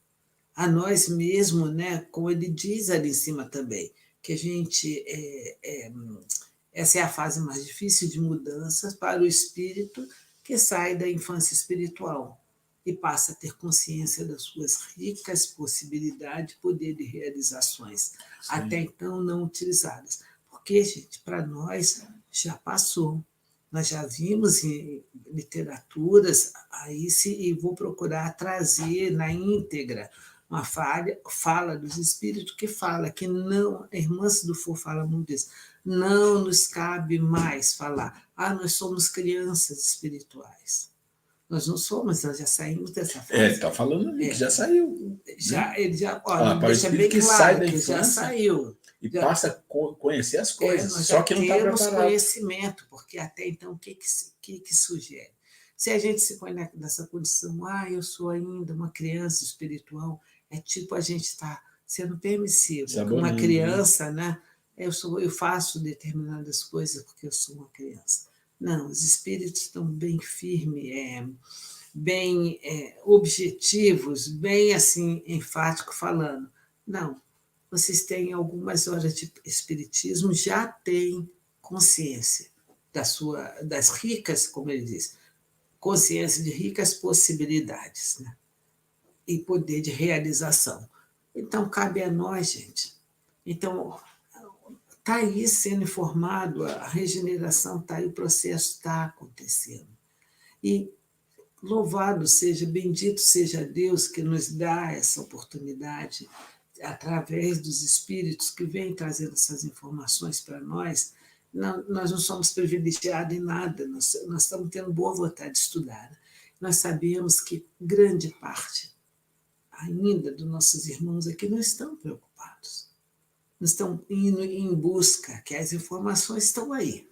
A nós mesmos, né? Como ele diz ali em cima também, que a gente essa é a fase mais difícil de mudanças para o espírito que sai da infância espiritual e passa a ter consciência das suas ricas possibilidades, poder de realizações, sim, até então não utilizadas. Porque, gente, para nós já passou. Nós já vimos em literaturas, e vou procurar trazer na íntegra uma fala dos espíritos que fala que não, a irmã Dufour fala muito disso, não nos cabe mais falar, nós somos crianças espirituais. Nós não somos, nós já saímos dessa fase. Está falando ali que já saiu. Ele já deixa bem que claro sai da que infância já saiu. E passa a conhecer as coisas, nós só que não está temos preparado. Conhecimento, porque até então o que sugere? Se a gente se põe nessa condição, eu sou ainda uma criança espiritual, é tipo a gente está sendo permissivo. Uma criança, né? Eu faço determinadas coisas porque eu sou uma criança. Não, os espíritos estão bem firmes, bem objetivos, bem assim, enfático, falando. Não, vocês têm algumas horas de espiritismo, já têm consciência das ricas, como ele diz, consciência de ricas possibilidades, né? E poder de realização. Então, cabe a nós, gente. Então, está aí sendo informado, a regeneração está aí, o processo está acontecendo. E louvado seja, bendito seja Deus que nos dá essa oportunidade, através dos espíritos que vêm trazendo essas informações para nós. Nós não somos privilegiados em nada, nós estamos tendo boa vontade de estudar. Nós sabemos que grande parte ainda dos nossos irmãos aqui não estão preocupados. Não estão indo em busca, que as informações estão aí,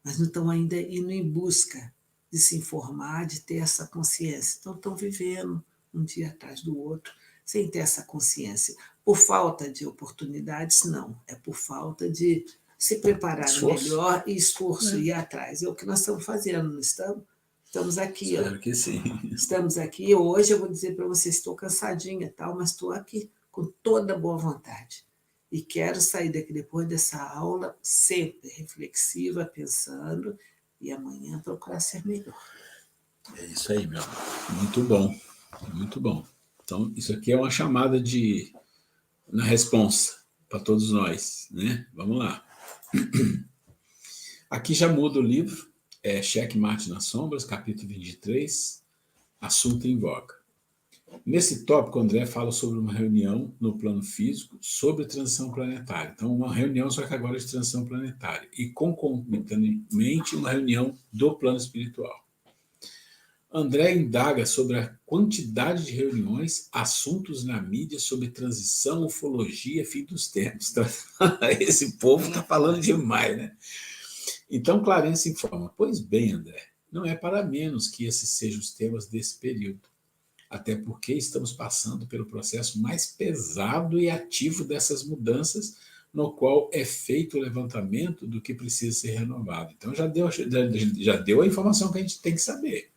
mas não estão ainda indo em busca de se informar, de ter essa consciência. Então, estão vivendo um dia atrás do outro, sem ter essa consciência. Por falta de oportunidades, não. É por falta de se preparar melhor e esforço, ir atrás. É o que nós estamos fazendo, não estamos? Estamos aqui. Espero que sim. Estamos aqui. Hoje eu vou dizer para vocês, estou cansadinha, mas estou aqui com toda boa vontade. E quero sair daqui depois dessa aula sempre reflexiva, pensando, e amanhã procurar ser melhor. É isso aí, meu amor. Muito bom. Muito bom. Então, isso aqui é uma chamada na responsa para todos nós, né? Vamos lá. Aqui já muda o livro, Cheque Mate nas Sombras, capítulo 23, assunto em voga. Nesse tópico, André fala sobre uma reunião no plano físico sobre transição planetária. Então, uma reunião, só que agora de transição planetária. E, concomitantemente, uma reunião do plano espiritual. André indaga sobre a quantidade de reuniões, assuntos na mídia sobre transição, ufologia, fim dos tempos. Então, esse povo está falando demais, né? Então, Clarence informa, pois bem, André, não é para menos que esses sejam os temas desse período. Até porque estamos passando pelo processo mais pesado e ativo dessas mudanças, no qual é feito o levantamento do que precisa ser renovado. Então, já deu a informação que a gente tem que saber.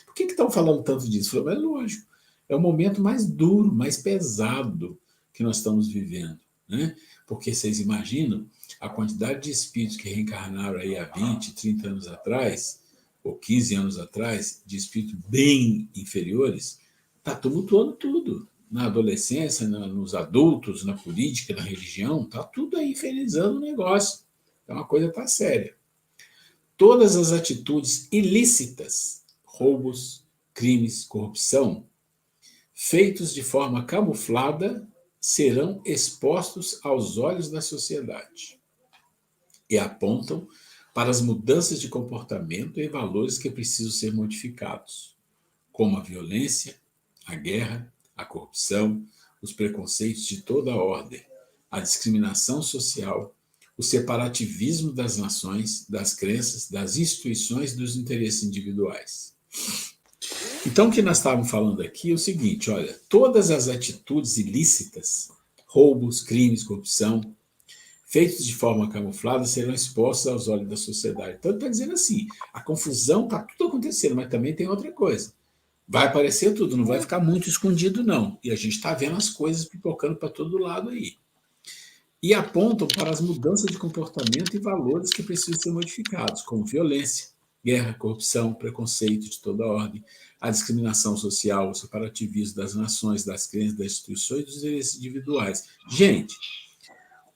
Por que estão falando tanto disso? É lógico, é o momento mais duro, mais pesado que nós estamos vivendo, né? Porque vocês imaginam a quantidade de espíritos que reencarnaram aí há 20, 30 anos atrás, ou 15 anos atrás, de espíritos bem inferiores, está tumultuando tudo. Na adolescência, nos adultos, na política, na religião, está tudo aí infernizando o negócio. Então a coisa está séria. Todas as atitudes ilícitas, roubos, crimes, corrupção, feitos de forma camuflada, serão expostos aos olhos da sociedade e apontam para as mudanças de comportamento e valores que precisam ser modificados, como a violência, a guerra, a corrupção, os preconceitos de toda a ordem, a discriminação social, o separativismo das nações, das crenças, das instituições e dos interesses individuais. Então, o que nós estávamos falando aqui é o seguinte, olha, todas as atitudes ilícitas, roubos, crimes, corrupção, feitos de forma camuflada, serão expostos aos olhos da sociedade. Então, ele está dizendo assim, a confusão está tudo acontecendo, mas também tem outra coisa. Vai aparecer tudo, não vai ficar muito escondido, não. E a gente está vendo as coisas pipocando para todo lado aí. E apontam para as mudanças de comportamento e valores que precisam ser modificados, como violência, guerra, corrupção, preconceito de toda ordem, a discriminação social, o separativismo das nações, das crenças, das instituições e dos interesses individuais. Gente,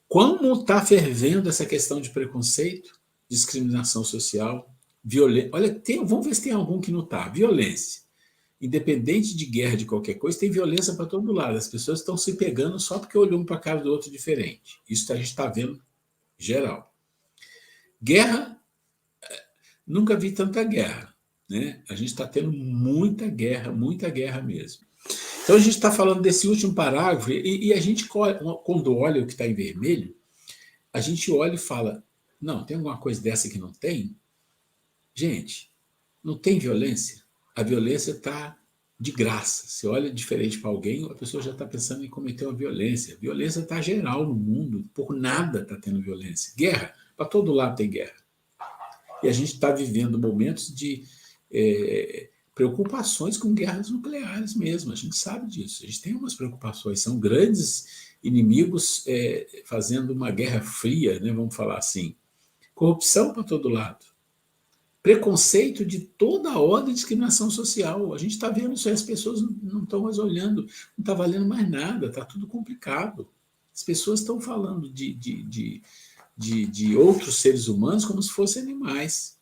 como está fervendo essa questão de preconceito, discriminação social, violência? Olha, vamos ver se tem algum que não está. Violência. Independente de guerra, de qualquer coisa, tem violência para todo lado. As pessoas estão se pegando só porque olham um para a cara do outro diferente. Isso a gente está vendo geral. Guerra, nunca vi tanta guerra. Né? A gente está tendo muita guerra mesmo. Então, a gente está falando desse último parágrafo e a gente, quando olha o que está em vermelho, a gente olha e fala, não, tem alguma coisa dessa que não tem? Gente, não tem violência? A violência está de graça. Você olha diferente para alguém, a pessoa já está pensando em cometer uma violência. A violência está geral no mundo, por nada está tendo violência. Guerra, para todo lado tem guerra. E a gente está vivendo momentos de preocupações com guerras nucleares mesmo, a gente sabe disso. A gente tem umas preocupações, são grandes inimigos fazendo uma guerra fria, né, vamos falar assim. Corrupção para todo lado. Preconceito de toda a ordem de discriminação social. A gente está vendo isso aí, as pessoas não estão mais olhando, não está valendo mais nada, está tudo complicado. As pessoas estão falando de outros seres humanos como se fossem animais.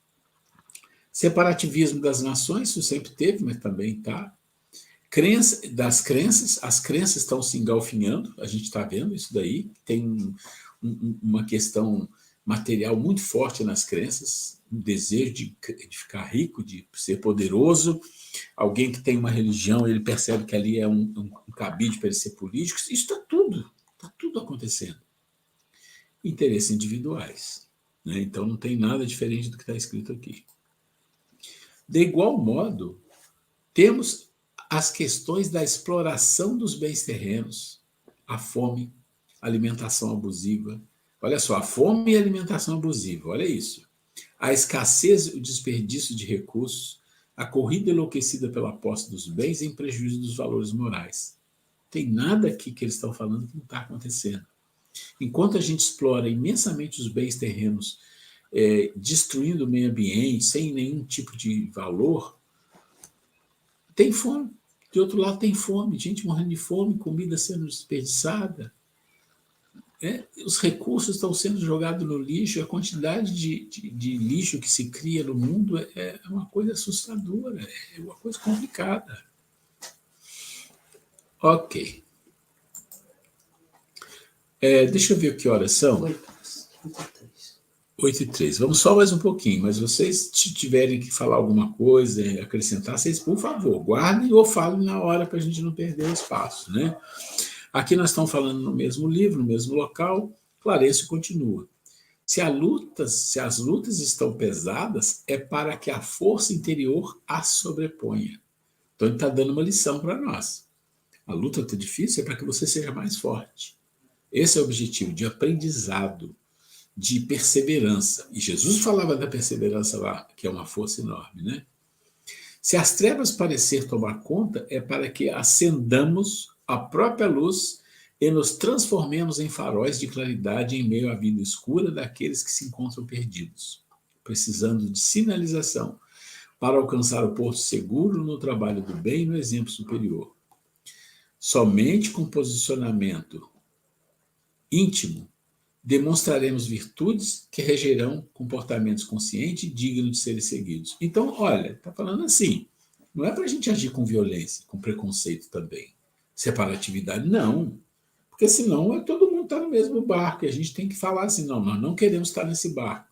Separativismo das nações, isso sempre teve, mas também está. As crenças estão se engalfinhando, a gente está vendo isso daí, tem uma questão material muito forte nas crenças, um desejo de ficar rico, de ser poderoso. Alguém que tem uma religião, ele percebe que ali é um cabide para ele ser político. Isso está tudo acontecendo. Interesses individuais. Né? Então, não tem nada diferente do que está escrito aqui. De igual modo, temos as questões da exploração dos bens terrenos, a fome, a alimentação abusiva. Olha só, a fome e a alimentação abusiva, olha isso. A escassez e o desperdício de recursos, a corrida enlouquecida pela posse dos bens em prejuízo dos valores morais. Tem nada aqui que eles estão falando que não está acontecendo. Enquanto a gente explora imensamente os bens terrenos, destruindo o meio ambiente, sem nenhum tipo de valor, tem fome. De outro lado tem fome, gente morrendo de fome, comida sendo desperdiçada. Os recursos estão sendo jogados no lixo, a quantidade de lixo que se cria no mundo é uma coisa assustadora, é uma coisa complicada. Ok. Deixa eu ver que horas são. 8h03. Vamos só mais um pouquinho, mas vocês, se tiverem que falar alguma coisa, acrescentar, vocês, por favor, guardem ou falem na hora para a gente não perder o espaço, né? Aqui nós estamos falando no mesmo livro, no mesmo local, Clarencio continua. Se as lutas estão pesadas, é para que a força interior as sobreponha. Então ele está dando uma lição para nós. A luta está difícil, é para que você seja mais forte. Esse é o objetivo, de aprendizado, de perseverança. E Jesus falava da perseverança lá, que é uma força enorme, né? Se as trevas parecer tomar conta, é para que acendamos a própria luz e nos transformemos em faróis de claridade em meio à vida escura daqueles que se encontram perdidos, precisando de sinalização para alcançar o porto seguro no trabalho do bem e no exemplo superior. Somente com posicionamento íntimo demonstraremos virtudes que regerão comportamentos conscientes e dignos de serem seguidos. Então, olha, está falando assim, não é para a gente agir com violência, com preconceito também, separatividade, não. Porque senão todo mundo está no mesmo barco, e a gente tem que falar assim, não, nós não queremos estar nesse barco,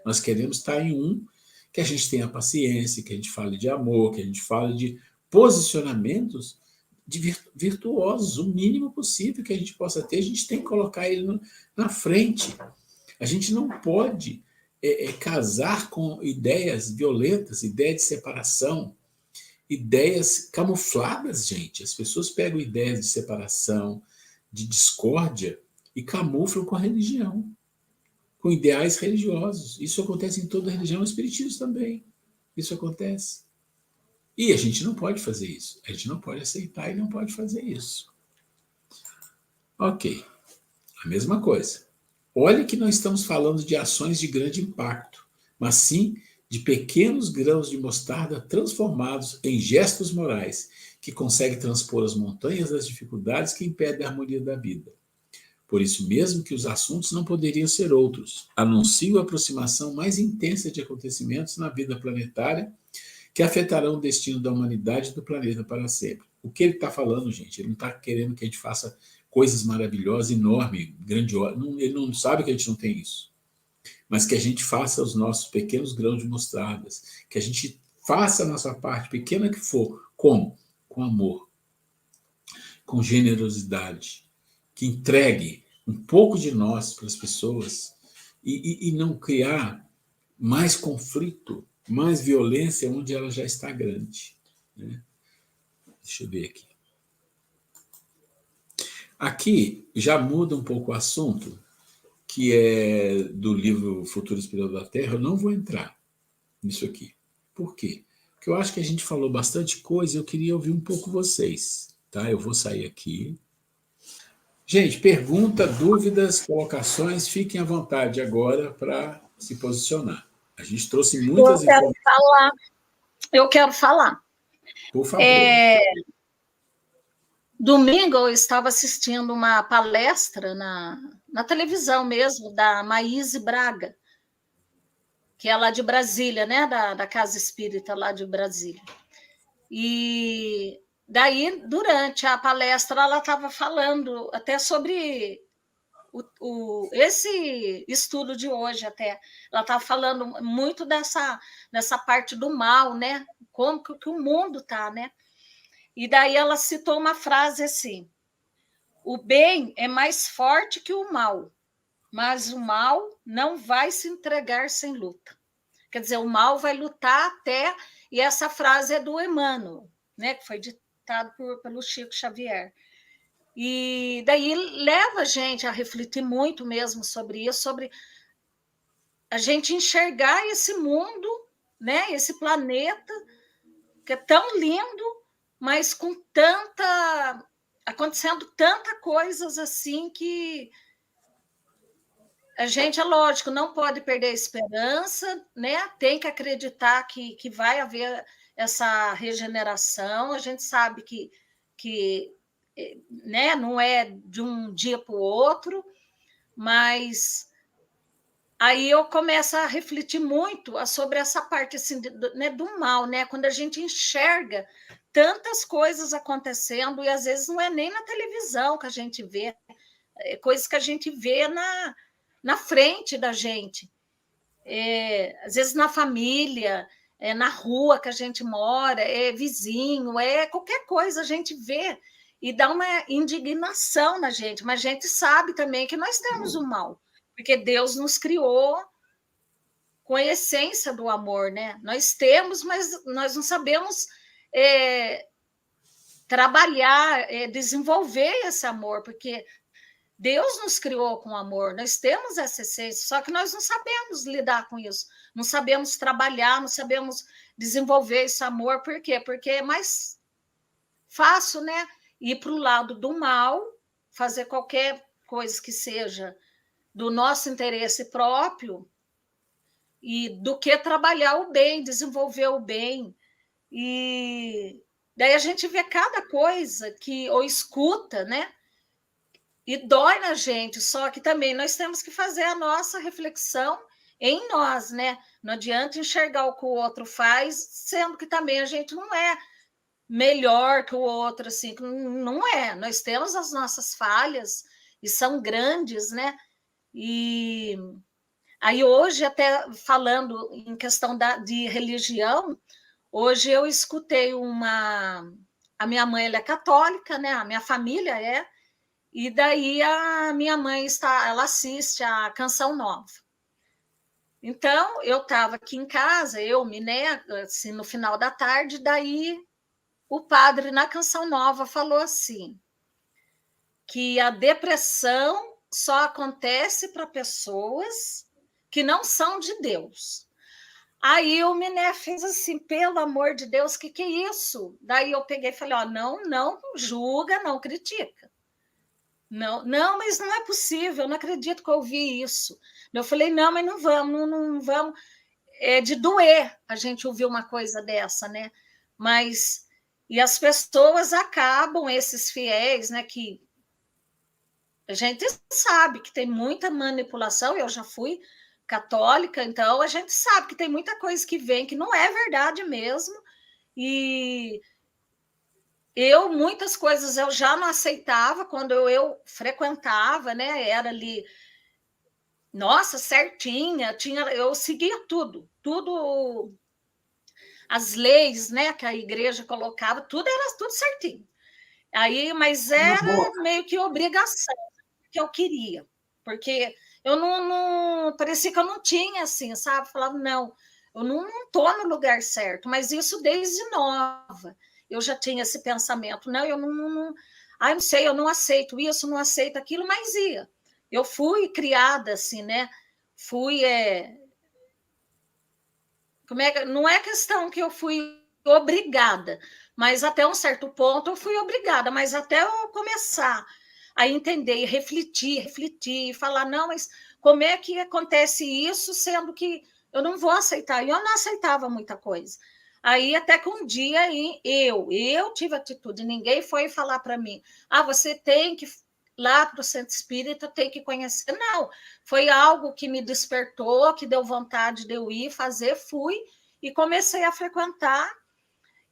nós queremos estar em um que a gente tenha paciência, que a gente fale de amor, que a gente fale de posicionamentos virtuosos, o mínimo possível que a gente possa ter, a gente tem que colocar ele na frente. A gente não pode casar com ideias violentas, ideias de separação, ideias camufladas, gente. As pessoas pegam ideias de separação, de discórdia e camuflam com a religião, com ideais religiosos. Isso acontece em toda religião, o espiritismo também. Isso acontece. E a gente não pode fazer isso. A gente não pode aceitar e não pode fazer isso. Ok. A mesma coisa. Olha que não estamos falando de ações de grande impacto, mas sim de pequenos grãos de mostarda transformados em gestos morais que conseguem transpor as montanhas das dificuldades que impedem a harmonia da vida. Por isso mesmo que os assuntos não poderiam ser outros, anunciam a aproximação mais intensa de acontecimentos na vida planetária que afetarão o destino da humanidade e do planeta para sempre. O que ele está falando, gente? Ele não está querendo que a gente faça coisas maravilhosas, enormes, grandiosas. Ele não sabe que a gente não tem isso. Mas que a gente faça os nossos pequenos grãos de mostardas, que a gente faça a nossa parte, pequena que for. Como? Com amor, com generosidade, que entregue um pouco de nós para as pessoas e não criar mais conflito, mais violência onde ela já está grande. Né? Deixa eu ver aqui. Aqui já muda um pouco o assunto, que é do livro Futuro Espiritual da Terra. Eu não vou entrar nisso aqui. Por quê? Porque eu acho que a gente falou bastante coisa e eu queria ouvir um pouco vocês. Tá? Eu vou sair aqui. Gente, pergunta, dúvidas, colocações, fiquem à vontade agora para se posicionar. A gente trouxe muitas informações. Eu quero falar. Por favor. Domingo eu estava assistindo uma palestra na televisão mesmo, da Maíse Braga, que é lá de Brasília, né? Da Casa Espírita lá de Brasília. E daí, durante a palestra, ela estava falando até sobre esse estudo de hoje até. Ela estava falando muito dessa parte do mal, né? Como que o mundo está, né? E daí ela citou uma frase assim: o bem é mais forte que o mal, mas o mal não vai se entregar sem luta. Quer dizer, o mal vai lutar até... E essa frase é do Emmanuel, né? Que foi ditado pelo Chico Xavier. E daí leva a gente a refletir muito mesmo sobre isso, sobre a gente enxergar esse mundo, né? Esse planeta que é tão lindo, mas com acontecendo tanta coisas assim que a gente, é lógico, não pode perder a esperança, né? Tem que acreditar que vai haver essa regeneração. A gente sabe que né, não é de um dia para o outro, mas aí eu começo a refletir muito sobre essa parte assim, né, do mal, né? Quando a gente enxerga tantas coisas acontecendo, e às vezes não é nem na televisão que a gente vê, é coisas que a gente vê na frente da gente. Às vezes na família, na rua que a gente mora, vizinho, qualquer coisa a gente vê e dá uma indignação na gente, mas a gente sabe também que nós temos o mal, porque Deus nos criou com a essência do amor, né? Nós temos, mas nós não sabemos trabalhar, desenvolver esse amor, porque Deus nos criou com amor, nós temos essa essência, só que nós não sabemos lidar com isso, não sabemos trabalhar, não sabemos desenvolver esse amor. Por quê? Porque é mais fácil, né? Ir para o lado do mal, fazer qualquer coisa que seja do nosso interesse próprio, e do que trabalhar o bem, desenvolver o bem. E daí a gente vê cada coisa ou escuta, né? E dói na gente, só que também nós temos que fazer a nossa reflexão em nós, né? Não adianta enxergar o que o outro faz, sendo que também a gente não é melhor que o outro, assim, não é. Nós temos as nossas falhas, e são grandes, né? E aí hoje, até falando em questão de religião, hoje eu escutei uma a minha mãe ela é católica, né? A minha família é, e daí a minha mãe ela assiste a Canção Nova. Então, eu estava aqui em casa, eu me nego, assim, no final da tarde, daí o padre, na Canção Nova, falou assim, que a depressão só acontece para pessoas que não são de Deus. Aí o Miné fez assim, pelo amor de Deus, que é isso? Daí eu peguei e falei, ó, não julga, não critica. Não, mas não é possível, eu não acredito que eu ouvi isso. Eu falei, não, mas não vamos. É de doer a gente ouvir uma coisa dessa, né? Mas, e as pessoas acabam, esses fiéis, né, que a gente sabe que tem muita manipulação, eu já fui católica, então a gente sabe que tem muita coisa que vem que não é verdade mesmo, e muitas coisas eu já não aceitava quando eu frequentava, né? Era ali, nossa, certinha, eu seguia tudo, as leis, né, que a igreja colocava, tudo era tudo certinho. Aí, mas era meio que obrigação que eu queria, porque eu não parecia que eu não tinha, assim, sabe? Falava, não, eu não estou no lugar certo, mas isso desde nova. Eu já tinha esse pensamento, não, eu não sei, eu não aceito isso, não aceito aquilo, mas ia. Eu fui criada assim, né? Fui, não é questão que eu fui obrigada, mas até um certo ponto eu fui obrigada, mas até eu começar a entender, refletir, e falar, não, mas como é que acontece isso, sendo que eu não vou aceitar? E eu não aceitava muita coisa. Aí até que um dia eu tive atitude, ninguém foi falar para mim, você tem que ir lá para o centro espírita, tem que conhecer. Não, foi algo que me despertou, que deu vontade de eu ir fazer, fui e comecei a frequentar.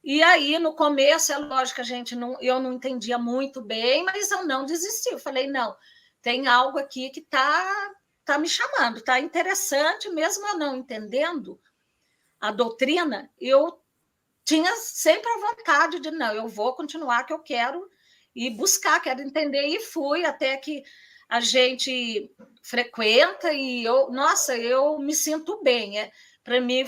E aí, no começo, é lógico que eu não entendia muito bem, mas eu não desisti. Eu falei, não, tem algo aqui que tá me chamando, está interessante, mesmo eu não entendendo a doutrina, eu tinha sempre a vontade de, não, eu vou continuar, que eu quero ir buscar, quero entender, e fui até que a gente frequenta e eu me sinto bem. Para mim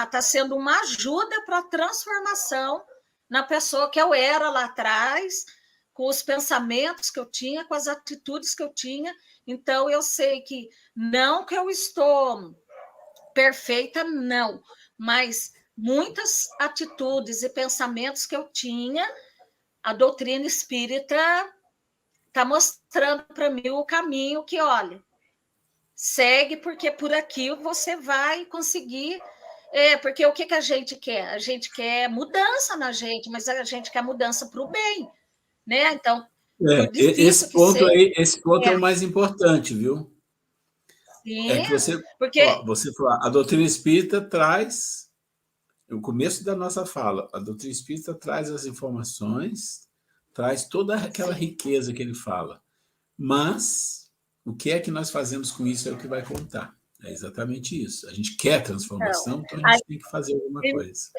está sendo uma ajuda para a transformação na pessoa que eu era lá atrás, com os pensamentos que eu tinha, com as atitudes que eu tinha. Então, eu sei que não que eu estou perfeita, não, mas muitas atitudes e pensamentos que eu tinha, a doutrina espírita está mostrando para mim o caminho que, olha, segue, porque por aqui você vai conseguir. Porque o que a gente quer? A gente quer mudança na gente, mas a gente quer mudança para o bem, né? Então, por difícil que seja, esse ponto é o mais importante, viu? Sim, é que você falou, a doutrina espírita traz, no começo da nossa fala, a doutrina espírita traz as informações, traz toda aquela riqueza que ele fala, mas o que é que nós fazemos com isso é o que vai contar. É exatamente isso. A gente quer transformação, então a gente tem que fazer alguma coisa.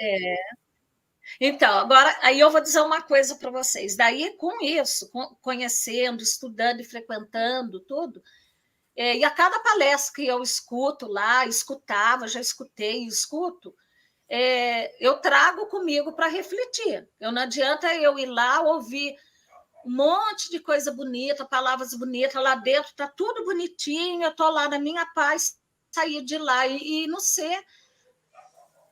Então, agora, aí eu vou dizer uma coisa para vocês. Daí, com isso, conhecendo, estudando e frequentando tudo, e a cada palestra que eu escuto lá, já escutei e escuto, eu trago comigo para refletir. Não adianta eu ir lá ouvir um monte de coisa bonita, palavras bonitas, lá dentro está tudo bonitinho, eu estou lá na minha paz, sair de lá e não ser,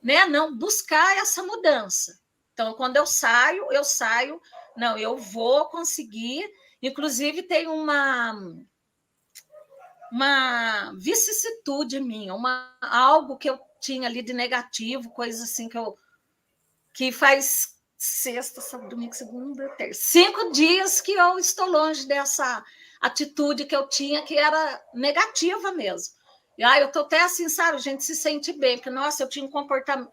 né? Não buscar essa mudança. Então, quando eu saio, não, eu vou conseguir. Inclusive, tem uma vicissitude minha, algo que eu tinha ali de negativo, coisa assim que faz sexta, sábado, domingo, segunda, terça, 5 dias que eu estou longe dessa atitude que eu tinha, que era negativa mesmo. E eu estou até assim, sabe, a gente se sente bem, porque, nossa, eu tinha um comportamento,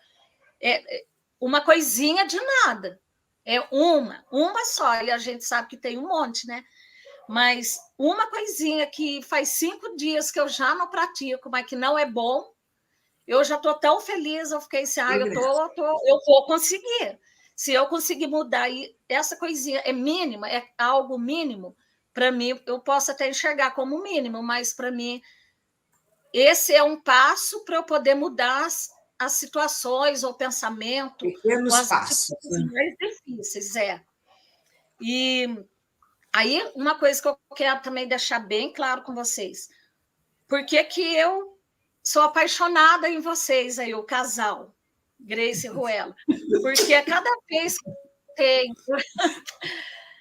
uma coisinha de nada, uma só, e a gente sabe que tem um monte, né? Mas uma coisinha que faz 5 dias que eu já não pratico, mas que não é bom, eu já estou tão feliz, eu fiquei assim, eu vou conseguir. Se eu conseguir mudar, e essa coisinha é mínima, é algo mínimo, para mim, eu posso até enxergar como mínimo, mas para mim, esse é um passo para eu poder mudar as situações ou pensamento, Pequenos ou as passos, atitudes né? mais difíceis, E aí, uma coisa que eu quero também deixar bem claro com vocês, por que eu sou apaixonada em vocês aí, o casal, Grace e Ruela, porque a cada vez que tem...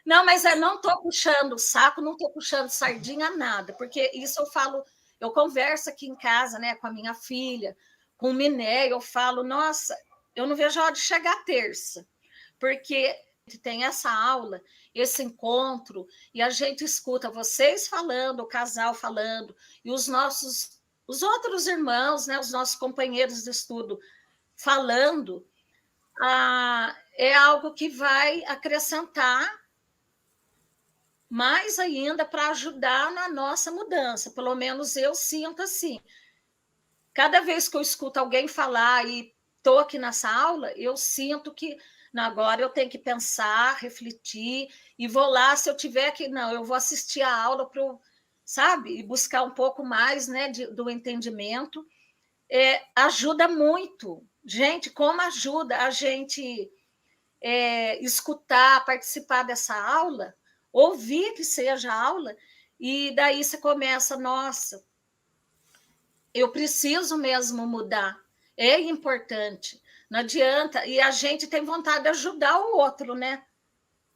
Não, mas eu não estou puxando o saco, não estou puxando sardinha, nada, porque isso eu falo, eu converso aqui em casa, né, com a minha filha, com o Miné, eu falo, nossa, eu não vejo a hora de chegar terça, porque tem essa aula, esse encontro, e a gente escuta vocês falando, o casal falando, e os outros irmãos, né, os nossos companheiros de estudo falando, é algo que vai acrescentar mais ainda para ajudar na nossa mudança. Pelo menos eu sinto assim. Cada vez que eu escuto alguém falar e estou aqui nessa aula, eu sinto que agora eu tenho que pensar, refletir, e vou lá, se eu tiver que... Não, eu vou assistir a aula para, sabe, e buscar um pouco mais, né, do entendimento. Ajuda muito. Gente, como ajuda a gente escutar, participar dessa aula, ouvir que seja aula, e daí você começa, nossa, eu preciso mesmo mudar, é importante, não adianta, e a gente tem vontade de ajudar o outro, né?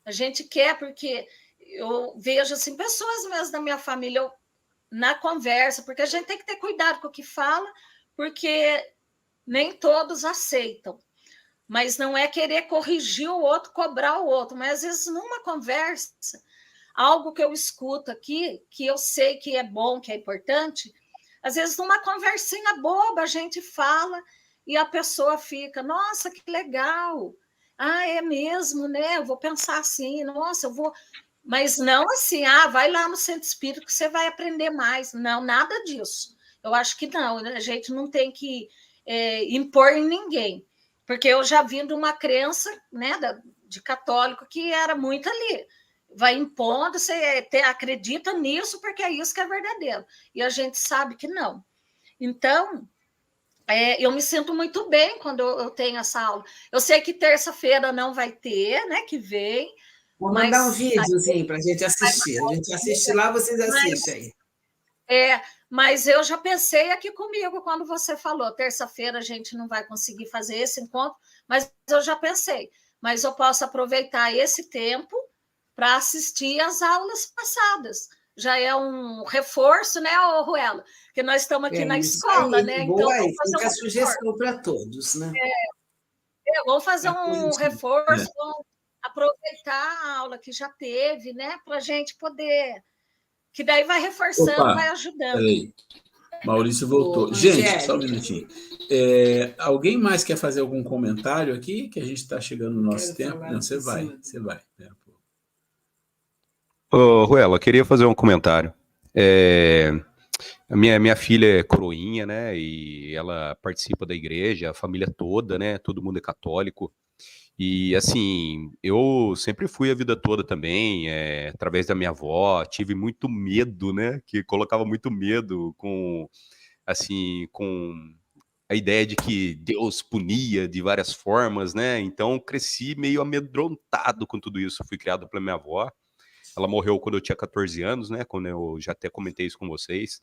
A gente quer, porque eu vejo assim, pessoas mesmo da minha família, na conversa, porque a gente tem que ter cuidado com o que fala, porque nem todos aceitam. Mas não é querer corrigir o outro, cobrar o outro, mas às vezes numa conversa, algo que eu escuto aqui, que eu sei que é bom, que é importante, às vezes numa conversinha boba a gente fala e a pessoa fica, nossa, que legal, é mesmo, né? Eu vou pensar assim, nossa, eu vou... Mas não assim, vai lá no centro espírita que você vai aprender mais. Não, nada disso. Eu acho que não, a gente não tem que impor em ninguém. Porque eu já vim de uma crença, né, de católico que era muito ali. Vai impondo, você acredita nisso porque é isso que é verdadeiro. E a gente sabe que não. Então, eu me sinto muito bem quando eu tenho essa aula. Eu sei que terça-feira não vai ter, né, que vem. Vou mandar um videozinho para a gente assistir. A gente assiste lá, vocês assistem aí. Mas eu já pensei aqui comigo quando você falou, terça-feira a gente não vai conseguir fazer esse encontro, mas eu já pensei, mas eu posso aproveitar esse tempo para assistir às aulas passadas. Já é um reforço, né, Ruela? Que nós estamos aqui na escola, aí, né? Boa, Então, fica a sugestão para todos, né? Vamos fazer um reforço, aproveitar a aula que já teve, né, para a gente poder... Que daí vai reforçando, vai ajudando. Peraí. Maurício voltou. Gente, só um minutinho. Alguém mais quer fazer algum comentário aqui? Que a gente está chegando no nosso tempo. Não, você vai. Ruela, queria fazer um comentário. A minha filha é coroinha, né? E ela participa da igreja, a família toda, né? Todo mundo é católico. E, assim, eu sempre fui a vida toda também, através da minha avó, tive muito medo, né, que colocava muito medo com a ideia de que Deus punia de várias formas, né, então cresci meio amedrontado com tudo isso, fui criado pela minha avó, ela morreu quando eu tinha 14 anos, né, quando eu já até comentei isso com vocês.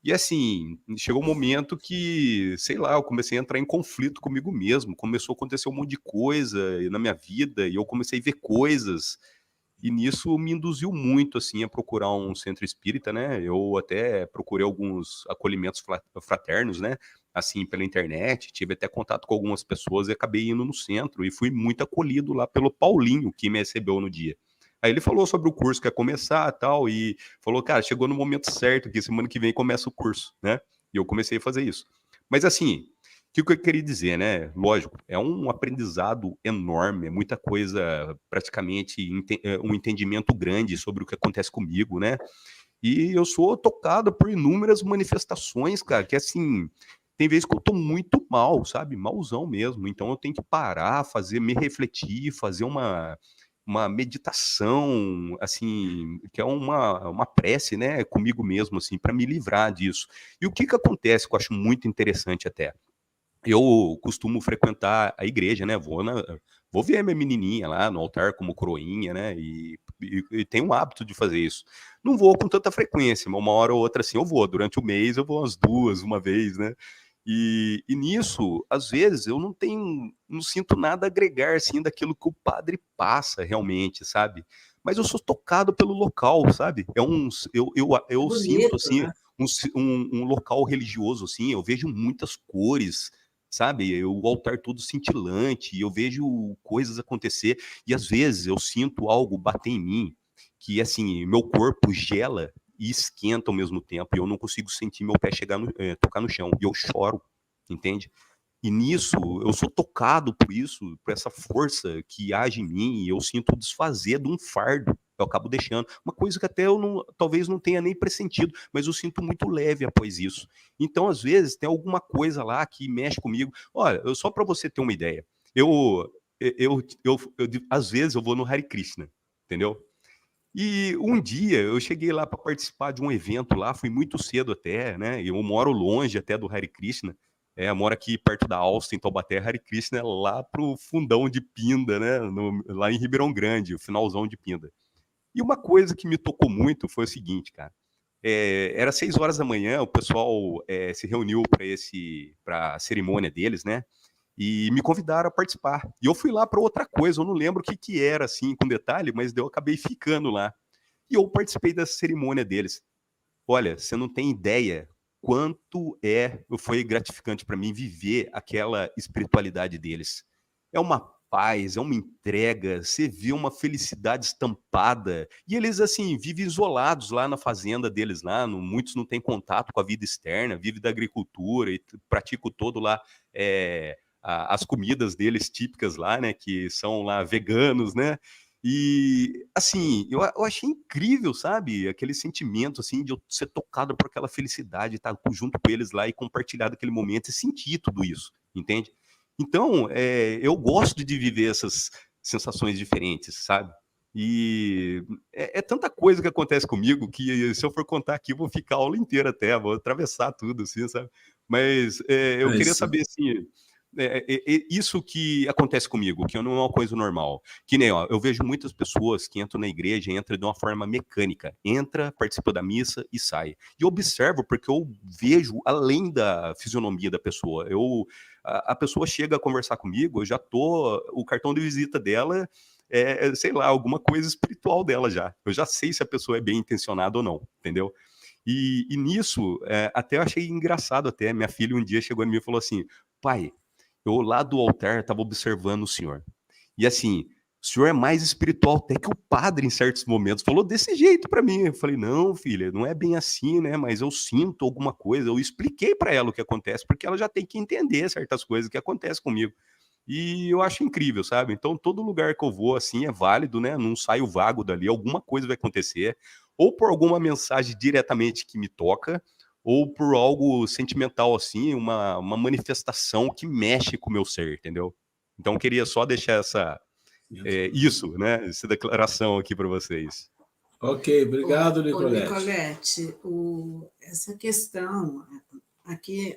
E assim, chegou um momento que, sei lá, eu comecei a entrar em conflito comigo mesmo, começou a acontecer um monte de coisa na minha vida, e eu comecei a ver coisas, e nisso me induziu muito, assim, a procurar um centro espírita, né, eu até procurei alguns acolhimentos fraternos, né, assim, pela internet, tive até contato com algumas pessoas e acabei indo no centro, e fui muito acolhido lá pelo Paulinho, que me recebeu no dia. Aí ele falou sobre o curso que ia começar e tal, e falou, cara, chegou no momento certo, que semana que vem começa o curso, né? E eu comecei a fazer isso. Mas assim, o que eu queria dizer, né? Lógico, é um aprendizado enorme, é muita coisa, praticamente um entendimento grande sobre o que acontece comigo, né? E eu sou tocado por inúmeras manifestações, cara, que assim, tem vezes que eu tô muito mal, sabe? Malzão mesmo. Então eu tenho que parar, me refletir, fazer uma meditação, assim, que é uma prece, né, comigo mesmo, assim, para me livrar disso. E o que acontece, que eu acho muito interessante até? Eu costumo frequentar a igreja, né? Vou ver a minha menininha lá no altar como coroinha, né? E tenho um hábito de fazer isso. Não vou com tanta frequência, mas uma hora ou outra assim eu vou. Durante o mês eu vou umas 2, uma vez, né? E nisso, às vezes, eu não sinto nada a agregar, assim, daquilo que o padre passa realmente, sabe? Mas eu sou tocado pelo local, sabe? Eu sinto, Bonito, assim, né? um local religioso, assim, eu vejo muitas cores, sabe? O altar todo cintilante, eu vejo coisas acontecer, e às vezes eu sinto algo bater em mim, que assim, meu corpo gela e esquenta ao mesmo tempo, e eu não consigo sentir meu pé tocar no chão, e eu choro, entende? E nisso, eu sou tocado por isso, por essa força que age em mim, e eu sinto o desfazer de um fardo, eu acabo deixando. Uma coisa que até talvez não tenha nem pressentido, mas eu sinto muito leve após isso. Então, às vezes, tem alguma coisa lá que mexe comigo. Olha, só para você ter uma ideia, às vezes eu vou no Hare Krishna, entendeu? E um dia eu cheguei lá para participar de um evento lá, fui muito cedo até, né? Eu moro longe até do Hare Krishna. Eu moro aqui perto da Austin, Taubaté. Hare Krishna é lá pro fundão de Pinda, né? Lá em Ribeirão Grande, o finalzão de Pinda. E uma coisa que me tocou muito foi o seguinte, cara. Era 6 horas da manhã, o pessoal se reuniu para a cerimônia deles, né? E me convidaram a participar. E eu fui lá para outra coisa, eu não lembro o que era, assim, com detalhe, mas eu acabei ficando lá. E eu participei dessa cerimônia deles. Olha, você não tem ideia quanto foi gratificante para mim viver aquela espiritualidade deles. É uma paz, é uma entrega, você vê uma felicidade estampada. E eles, assim, vivem isolados lá na fazenda deles lá, muitos não têm contato com a vida externa, vivem da agricultura e praticam todo lá as comidas deles típicas lá, né, que são lá veganos, né? E, assim, eu achei incrível, sabe? Aquele sentimento, assim, de eu ser tocado por aquela felicidade, estar junto com eles lá e compartilhar daquele momento e sentir tudo isso, entende? Então, eu gosto de viver essas sensações diferentes, sabe? E é tanta coisa que acontece comigo que se eu for contar aqui, eu vou ficar a aula inteira até, vou atravessar tudo, assim, sabe? Mas eu queria Isso. saber, assim, isso que acontece comigo, que não é uma coisa normal. Que nem, ó, eu vejo muitas pessoas que entram na igreja, entram de uma forma mecânica. Entra, participa da missa e sai. E eu observo porque eu vejo além da fisionomia da pessoa. A pessoa chega a conversar comigo, eu já o cartão de visita dela sei lá, alguma coisa espiritual dela já. Eu já sei se a pessoa é bem intencionada ou não, entendeu? E nisso, até eu achei engraçado até. Minha filha um dia chegou em mim e falou assim, pai, eu lá do altar estava observando o senhor. E assim, o senhor é mais espiritual até que o padre em certos momentos. Falou desse jeito para mim. Eu falei, não, filha, não é bem assim, né? Mas eu sinto alguma coisa. Eu expliquei para ela o que acontece, porque ela já tem que entender certas coisas que acontecem comigo. E eu acho incrível, sabe? Então, todo lugar que eu vou, assim, é válido, né? Não saio vago dali, alguma coisa vai acontecer. Ou por alguma mensagem diretamente que me toca, ou por algo sentimental, assim, uma manifestação que mexe com o meu ser, entendeu? Então, queria só deixar isso, né? Essa declaração aqui para vocês. Ok, obrigado, Nicolete. Nicolete, essa questão, aqui,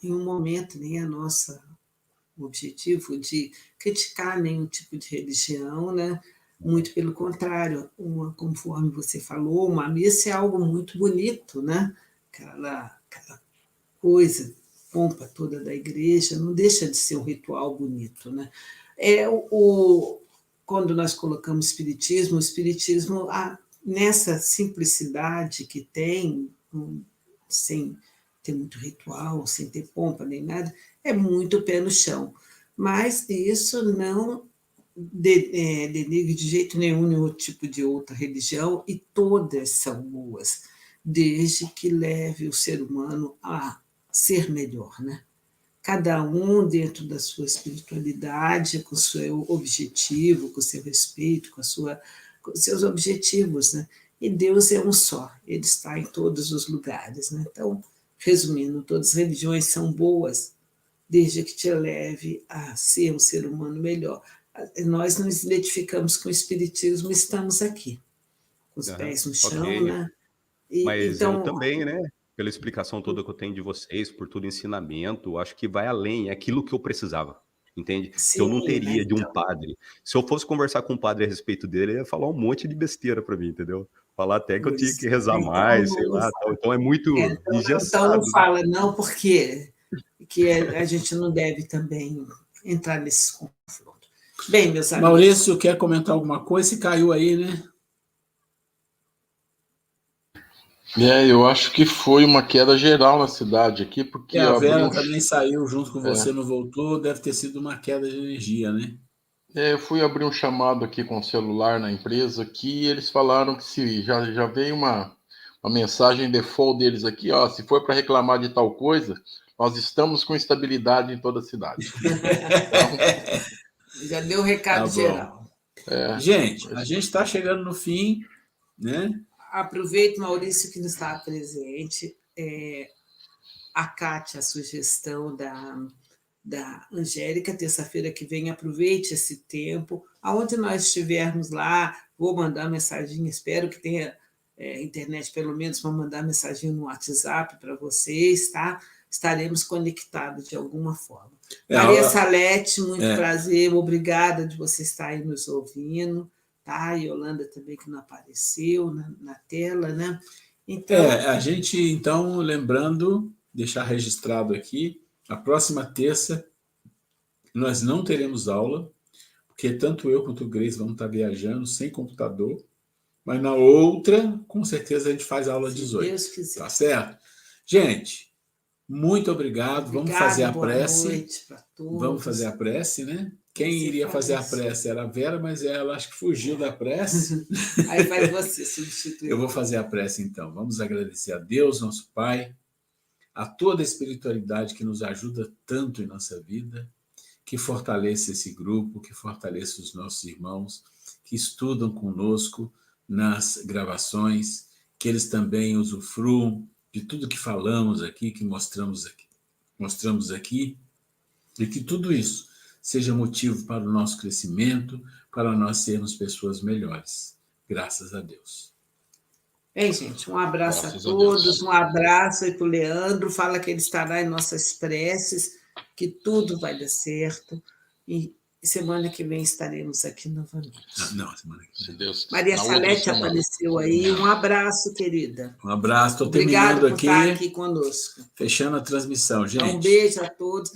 em um momento, nem a nossa objetivo de criticar nenhum tipo de religião, né? Muito pelo contrário, conforme você falou, uma missa é algo muito bonito, né? Aquela coisa, pompa toda da igreja, não deixa de ser um ritual bonito, né? Quando nós colocamos o espiritismo nessa simplicidade que tem, sem ter muito ritual, sem ter pompa nem nada, é muito pé no chão. Mas isso não denigre de jeito nenhum tipo de outra religião, e todas são boas, desde que leve o ser humano a ser melhor, né? Cada um dentro da sua espiritualidade, com o seu objetivo, com o seu respeito, com os seus objetivos, né? E Deus é um só, Ele está em todos os lugares, né? Então, Resumindo, todas as religiões são boas, desde que te leve a ser um ser humano melhor. Nós nos identificamos com o Espiritismo, estamos aqui, com os pés no chão, ok. né? Mas Então, eu também, né? Pela explicação toda que eu tenho de vocês, por todo o ensinamento, acho que vai além, é aquilo que eu precisava, entende? Que eu não sim, né? teria de um Então, padre. Se eu fosse conversar com um padre a respeito dele, ele ia falar um monte de besteira para mim, entendeu? Falar até que eu tinha pois que rezar é. mais, sei lá, tal. Então é muito Então não engessado, né? fala não, porque que a gente não deve também entrar nesse confronto. Bem, meus amigos, Maurício, quer comentar alguma coisa? Se caiu aí, né? Eu acho que foi uma queda geral na cidade aqui, porque E a eu abri Vera um. também saiu junto com você, não voltou, deve ter sido uma queda de energia, né? Eu fui abrir um chamado aqui com o celular na empresa aqui, e eles falaram que se já veio uma mensagem default deles aqui, ó, se for para reclamar de tal coisa, nós estamos com estabilidade em toda a cidade. já deu o recado Tá bom. geral. Gente, a gente está chegando no fim, né? Aproveito, Maurício, que não está presente, acate a sugestão da Angélica, terça-feira que vem, aproveite esse tempo. Aonde nós estivermos lá, vou mandar mensagem, espero que tenha internet pelo menos para mandar mensagem no WhatsApp para vocês, tá? Estaremos conectados de alguma forma. Maria Salete, muito prazer, obrigada de você estar aí nos ouvindo, tá? Yolanda também, que não apareceu na tela, né? Então, a gente, então, lembrando, deixar registrado aqui, a próxima terça nós não teremos aula, porque tanto eu quanto o Grace vamos estar viajando sem computador, mas na outra, com certeza, a gente faz aula às 18. Deus quiser. Tá certo? Gente, muito obrigado. Vamos fazer a prece. Boa noite para todos. Vamos fazer a prece, né? Quem iria fazer a prece era a Vera, mas ela acho que fugiu da prece. Aí faz você substituir. Eu vou fazer a prece então. Vamos agradecer a Deus, nosso Pai, a toda a espiritualidade que nos ajuda tanto em nossa vida, que fortaleça esse grupo, que fortaleça os nossos irmãos que estudam conosco nas gravações, que eles também usufruam de tudo que falamos aqui, que mostramos aqui, e que tudo isso seja motivo para o nosso crescimento, para nós sermos pessoas melhores. Graças a Deus. Bem, gente, um abraço a todos, um abraço aí para o Leandro, fala que ele estará em nossas preces, que tudo vai dar certo, e semana que vem estaremos aqui novamente. Não, semana que vem. Deus, Maria Salete apareceu aí, um abraço, querida. Um abraço, estou terminando aqui. Obrigada por estar aqui conosco. Fechando a transmissão, gente. Um beijo a todos.